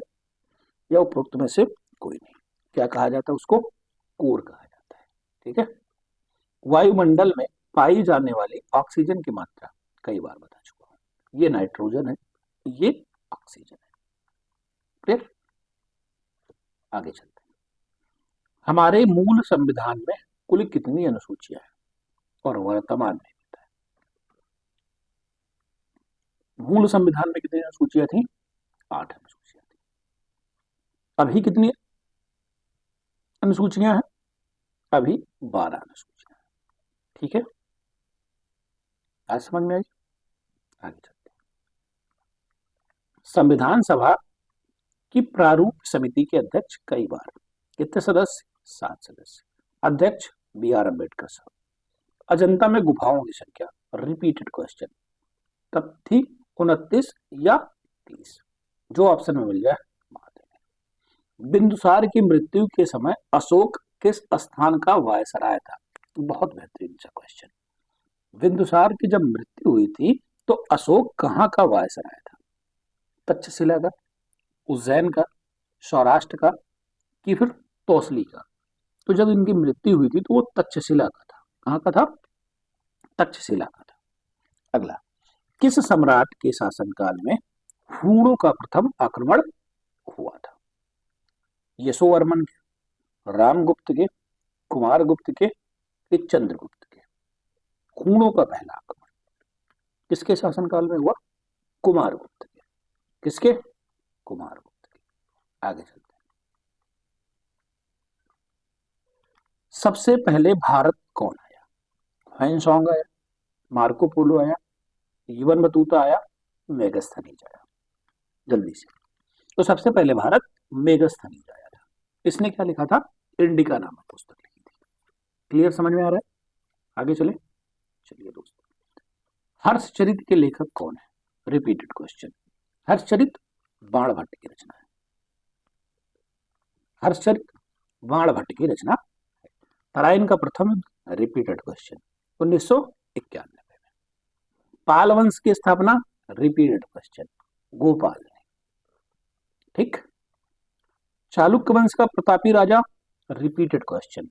या उपरोक्त में से कोई नहीं? क्या कहा जाता है उसको? कोर कहा जाता है। ठीक है। वायुमंडल में पाई जाने वाली ऑक्सीजन की मात्रा कई बार बता चुका हूं। ये नाइट्रोजन है, ये ऑक्सीजन है। क्लियर? आगे चलते हैं। हमारे मूल संविधान में कुल कितनी अनुसूचियां हैं और वर्तमान में कितना है? मूल संविधान में कितनी अनुसूचियां थी? 8 अनुसूचियां थी। अभी कितनी अनुसूचियां हैं? अभी 12 अनुसूचियां हैं। ठीक है, आज समझ में आई? आगे चलते हैं। संविधान सभा की प्रारूप समिति के अध्यक्ष कई बार, कितने सदस्य? 7 सदस्य। अध्यक्ष बी आर अम्बेडकर साहब। अजंता में गुफाओं की संख्या, रिपीटेड क्वेश्चन, तब थी 29 या 30? जो ऑप्शन में मिल जाए मार देंगे। बिंदुसार की मृत्यु के समय अशोक किस स्थान का वायसराय था? बहुत बेहतरीन सा क्वेश्चन। बिंदुसार की जब मृत्यु हुई थी तो अशोक कहाँ का वायसराय था? तक्षशिला का, उज्जैन का, सौराष्ट्र का, कि फिर तौसली का? तो जब इनकी मृत्यु हुई थी तो वो तक्षशिला का था। कहाँ का था? तक्षशिला का था। अगला, किस सम्राट के शासनकाल में हूणों का प्रथम आक्रमण हुआ था? यशोवर्मन के, रामगुप्त के, कुमारगुप्त के, चंद्रगुप्त के? हूणों का पहला आक्रमण किसके शासनकाल में हुआ? कुमारगुप्त के। किसके? कुमारगुप्त के। आगे चलते हैं। सबसे पहले भारत कौन आया? ह्वेनसांग आया, मार्को पोलो आया, युवन बतूता आया, मेगस्थनीज आया? जल्दी से। तो सबसे पहले भारत मेगस्थनीज आया था। इसने क्या लिखा था? इंडिका नामक पुस्तक लिखी थी। क्लियर? समझ में आ रहा है? आगे चले। चलिए दोस्तों, हर्षचरित के लेखक कौन है? Repeated question. हर्षचरित बाणभट्ट की रचना है। हर्षचरित बाणभट्ट की रचना। तराइन का प्रथम युद्ध, रिपीटेड क्वेश्चन, 1991 में। पाल वंश की स्थापना, रिपीटेड क्वेश्चन, गोपाल ने। ठीक। चालुक्य वंश का प्रतापी राजा, रिपीटेड क्वेश्चन,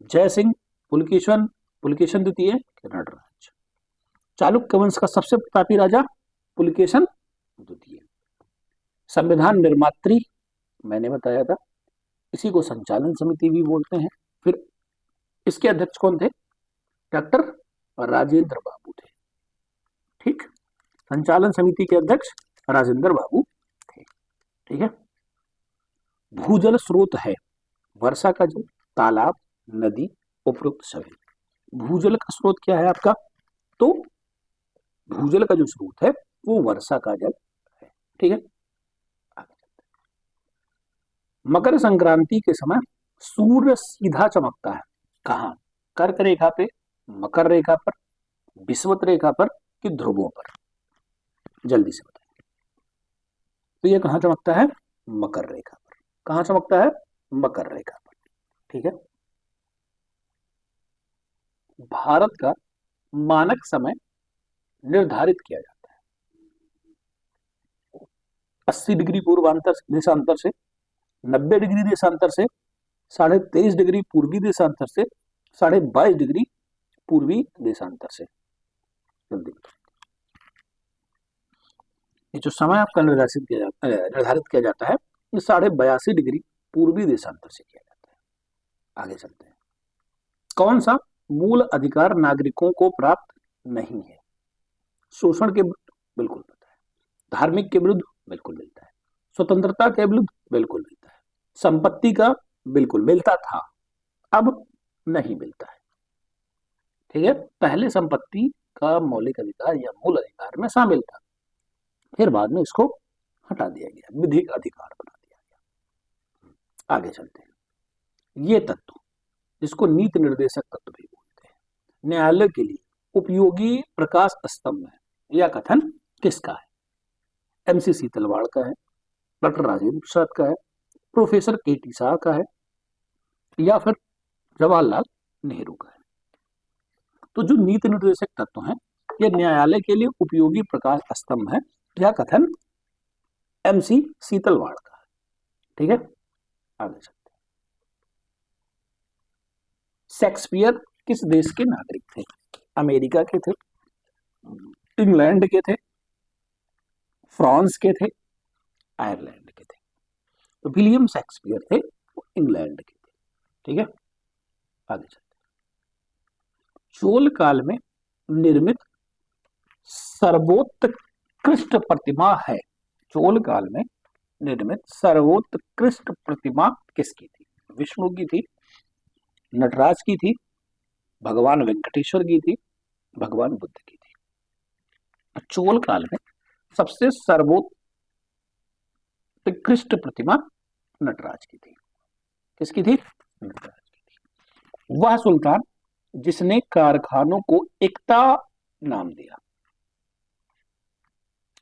जय सिंह, पुलकेशन, पुलकेशन द्वितीय, नटराज? चालुक्य वंश का सबसे प्रतापी राजा पुलकेशन द्वितीय। संविधान निर्मात्री मैंने बताया था, इसी को संचालन समिति भी बोलते हैं। फिर इसके अध्यक्ष कौन थे? डॉक्टर राजेंद्र बाबू थे। ठीक, संचालन समिति के अध्यक्ष राजेंद्र बाबू थे। ठीक है। भूजल स्रोत है वर्षा का जल, तालाब, नदी, उपरोक्त सभी। भूजल का स्रोत क्या है आपका? तो भूजल का जो स्रोत है वो वर्षा का जल है। ठीक है। मकर संक्रांति के समय सूर्य सीधा चमकता है कहाँ? कर्क रेखा पे, मकर रेखा पर, विषुवत रेखा पर, कि ध्रुवों पर? जल्दी से बताइए। तो ये कहाँ चमकता है? मकर रेखा पर। कहाँ चमकता है? मकर रेखा पर। ठीक है। भारत का मानक समय निर्धारित किया जाता है? 80 डिग्री पूर्वांतर देशांतर से, 90 डिग्री देशांतर से, 23.5 डिग्री पूर्वी देशांतर से, 22.5 डिग्री पूर्वी देशांतर से। जल्दी ये जो समय आपका निर्धारित किया जाता है, ये 82.5 डिग्री पूर्वी देशांतर से किया जाता है। आगे चलते हैं। कौन सा मूल अधिकार नागरिकों को प्राप्त नहीं है? शोषण के विरुद्ध बिल्कुल मिलता है, धार्मिक के विरुद्ध बिल्कुल मिलता है, स्वतंत्रता के विरुद्ध बिल्कुल मिलता है, संपत्ति का बिल्कुल मिलता था, अब नहीं मिलता है। ठीक है, पहले संपत्ति का मौलिक अधिकार या मूल अधिकार में शामिल था, फिर बाद में इसको हटा दिया गया, विधिक अधिकार बना दिया गया। आगे चलते हैं। ये तत्व जिसको नीति निर्देशक तत्व भी बोलते हैं, न्यायालय के लिए उपयोगी प्रकाश स्तंभ है, यह कथन किसका है? एमसी सीतलवाड़ का है, डॉक्टर राजेंद्र प्रसाद का है, प्रोफेसर केटी शाह का है, या फिर जवाहरलाल नेहरू का है? तो जो नीति निर्देशक तत्व हैं, ये न्यायालय के लिए उपयोगी प्रकाश स्तंभ है, यह कथन एमसी सीतलवाड़ का है। ठीक है, आगे चलते हैं। शेक्सपियर किस देश के नागरिक थे? अमेरिका के थे, इंग्लैंड के थे, फ्रांस के थे, आयरलैंड के थे? तो विलियम शेक्सपियर थे, वो इंग्लैंड के थे। ठीक है, आगे चलते हैं। चोल काल में निर्मित सर्वोत्कृष्ट प्रतिमा है? चोल काल में निर्मित सर्वोत्कृष्ट प्रतिमा किसकी थी? विष्णु की थी, नटराज की थी, भगवान वेंकटेश्वर की थी, भगवान बुद्ध की थी? चोल काल में सबसे सर्वोत्कृष्ट प्रतिमा नटराज की थी। किसकी थी? नटराज की थी। वह सुल्तान जिसने कारखानों को एकता नाम दिया।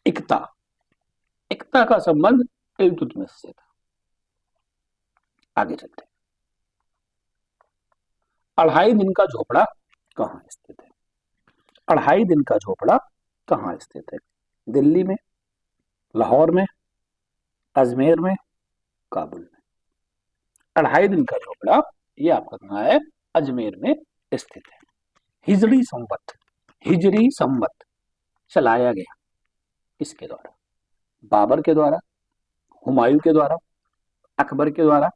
एकता, एकता का संबंध इल्तुतमिश से था। आगे चलते हैं। 2.5 दिन का झोपड़ा कहाँ स्थित है? 2.5 दिन का झोपड़ा कहाँ स्थित है? दिल्ली में, लाहौर में, अजमेर में, काबुल में? 2.5 दिन का झोपड़ा ये आपका कहाँ है? अजमेर में स्थित है। हिजरी संवत चलाया गया किसके द्वारा? बाबर के द्वारा, हुमायूं के द्वारा, अकबर के द्वारा,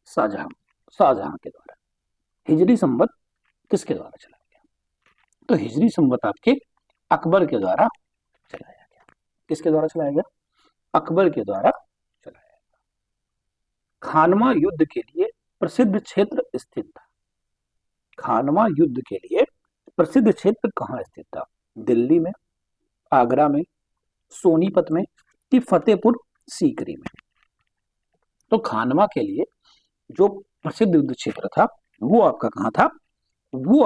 शाहजहां के द्वारा? हिजरी संवत किसके द्वारा चलाया गया? तो हिजरी संवत आपके अकबर के द्वारा चलाया गया। किसके द्वारा चलाया गया? अकबर के द्वारा चलाया गया। खानवा युद्ध के लिए प्रसिद्ध क्षेत्र स्थित था। खानवा युद्ध के लिए प्रसिद्ध क्षेत्र कहाँ स्थित था? दिल्ली में, आगरा में, सोनीपत में, कि फतेहपुर सीकरी में? तो खानवा के लिए जो प्रसिद्ध युद्ध क्षेत्र था वो आपका कहाँ था? वो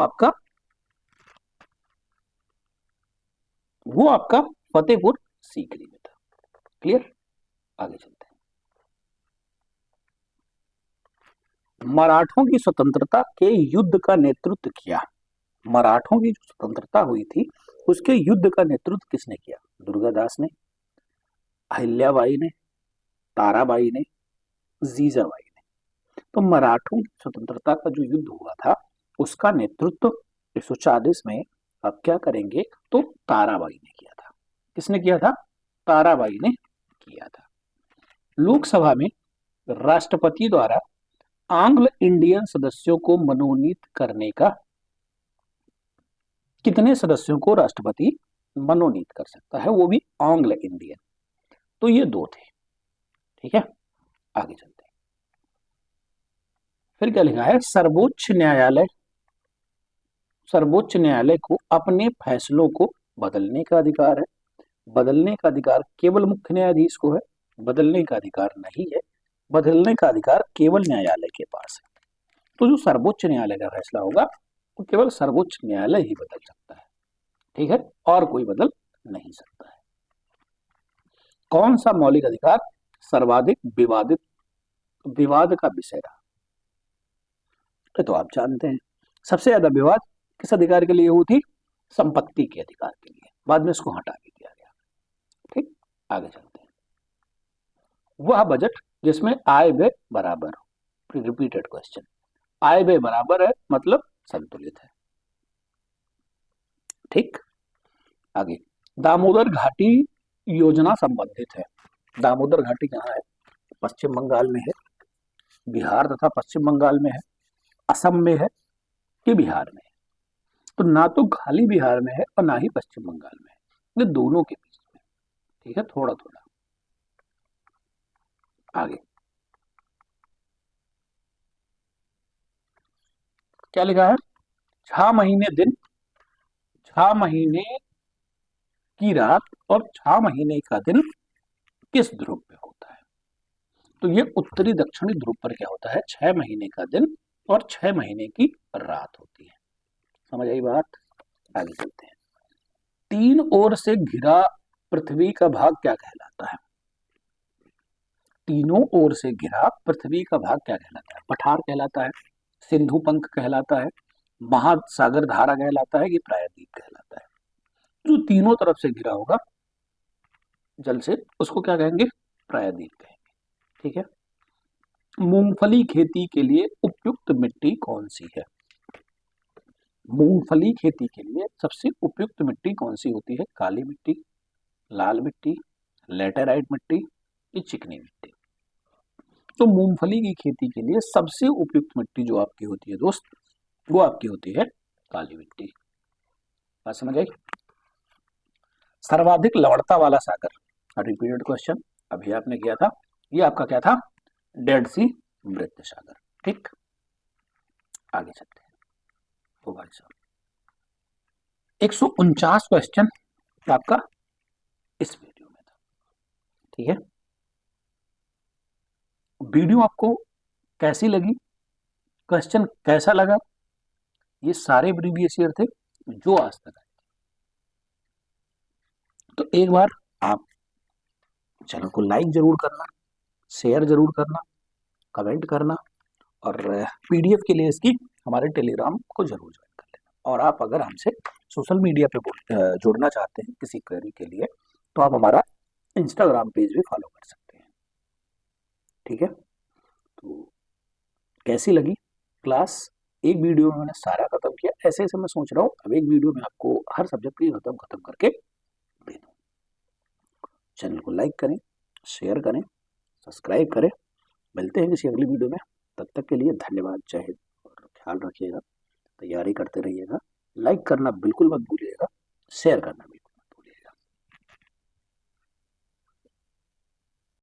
आपका फतेहपुर सीकरी में था। क्लियर, आगे चलते हैं। मराठों की स्वतंत्रता के युद्ध का नेतृत्व किया। मराठों की जो स्वतंत्रता हुई थी उसके युद्ध का नेतृत्व किसने किया? दुर्गादास ने, अहिल्याबाई ने, ताराबाई ने, जीजाबाई ने? तो मराठों की स्वतंत्रता का जो युद्ध हुआ था उसका नेतृत्व 1940 में आप क्या करेंगे? तो ताराबाई ने किया था। किसने किया था? ताराबाई ने किया था। लोकसभा में राष्ट्रपति द्वारा आंग्ल इंडियन सदस्यों को मनोनीत करने का, कितने सदस्यों को राष्ट्रपति मनोनीत कर सकता है, वो भी आंग्ल इंडियन? तो ये 2 थे। ठीक है, आगे चलते हैं। फिर क्या लिखा है? सर्वोच्च न्यायालय को अपने फैसलों को बदलने का अधिकार है। बदलने का अधिकार केवल मुख्य न्यायाधीश को है, बदलने का अधिकार नहीं है, बदलने का अधिकार केवल न्यायालय के पास है। तो जो सर्वोच्च न्यायालय का फैसला होगा वो केवल सर्वोच्च न्यायालय ही बदल सकता है। ठीक है, और कोई बदल नहीं सकता है। कौन सा मौलिक अधिकार सर्वाधिक विवाद का विषय रहा? तो आप जानते हैं सबसे ज्यादा विवाद किस अधिकार के लिए हुई थी? संपत्ति के अधिकार के लिए। बाद में इसको हटा भी दिया गया। ठीक, आगे चलते हैं। वह बजट जिसमें आय व्यय बराबर हो। Repeated question. आय व्यय बराबर है मतलब संतुलित है। ठीक, आगे दामोदर घाटी योजना संबंधित है। दामोदर घाटी कहाँ है? पश्चिम बंगाल में है, बिहार तथा पश्चिम बंगाल में है, असम में है कि बिहार में है? तो ना तो खाली बिहार में है और ना ही पश्चिम बंगाल में है, ये दोनों के बीच में। ठीक है, थोड़ा थोड़ा आगे क्या लिखा है? 6 महीने दिन, 6 महीने की रात और 6 महीने का दिन किस ध्रुव पे होता है? तो ये उत्तरी दक्षिणी ध्रुव पर क्या होता है? 6 महीने का दिन और 6 महीने की रात होती है। समझ आई बात? आगे चलते हैं। 3 ओर से घिरा पृथ्वी का भाग क्या कहलाता है? तीनों ओर से घिरा पृथ्वी का भाग क्या कहलाता है? पठार कहलाता है, सिंधु पंख कहलाता है, महासागर धारा कहलाता है कि प्रायद्वीप कहलाता है? जो तीनों तरफ से घिरा होगा जल से, उसको क्या कहेंगे? प्रायद्वीप कहेंगे। ठीक है। मूंगफली खेती के लिए उपयुक्त मिट्टी कौन सी है? मूंगफली खेती के लिए सबसे उपयुक्त मिट्टी कौन सी होती है? काली मिट्टी, लाल मिट्टी, लेटेराइट मिट्टी या चिकनी मिट्टी? तो मूंगफली की खेती के लिए सबसे उपयुक्त मिट्टी जो आपकी होती है दोस्त, वो आपकी होती है काली मिट्टी। बात समझ आई? सर्वाधिक लवणता वाला सागर। रिपीटेड क्वेश्चन, अभी आपने किया था, ये आपका क्या था? डेड सी मृत सागर। ठीक, आगे चलते हैं। तो भाई साहब 149 क्वेश्चन आपका इस वीडियो में था। ठीक है, वीडियो आपको कैसी लगी, क्वेश्चन कैसा लगा, ये सारे प्रीवियस ईयर थे जो आज तक आए। तो एक बार आप चैनल को लाइक जरूर करना, शेयर जरूर करना, कमेंट करना, और पीडीएफ के लिए इसकी हमारे टेलीग्राम को जरूर ज्वाइन कर लेना। और आप अगर हमसे सोशल मीडिया पे जुड़ना चाहते हैं किसी क्वेरी के लिए, तो आप हमारा इंस्टाग्राम पेज भी फॉलो कर सकते हैं। ठीक है, तो कैसी लगी क्लास? एक वीडियो में मैंने सारा खत्म किया, ऐसे ऐसे मैं सोच रहा हूँ अब एक वीडियो में आपको हर सब्जेक्ट की खत्म करके दे दूँ। चैनल को लाइक करें, शेयर करें, सब्सक्राइब करें। मिलते हैं किसी अगली वीडियो में, तब तक के लिए धन्यवाद, जय हिंद, और ख्याल रखिएगा, तैयारी करते रहिएगा, लाइक करना बिल्कुल मत भूलिएगा, शेयर करना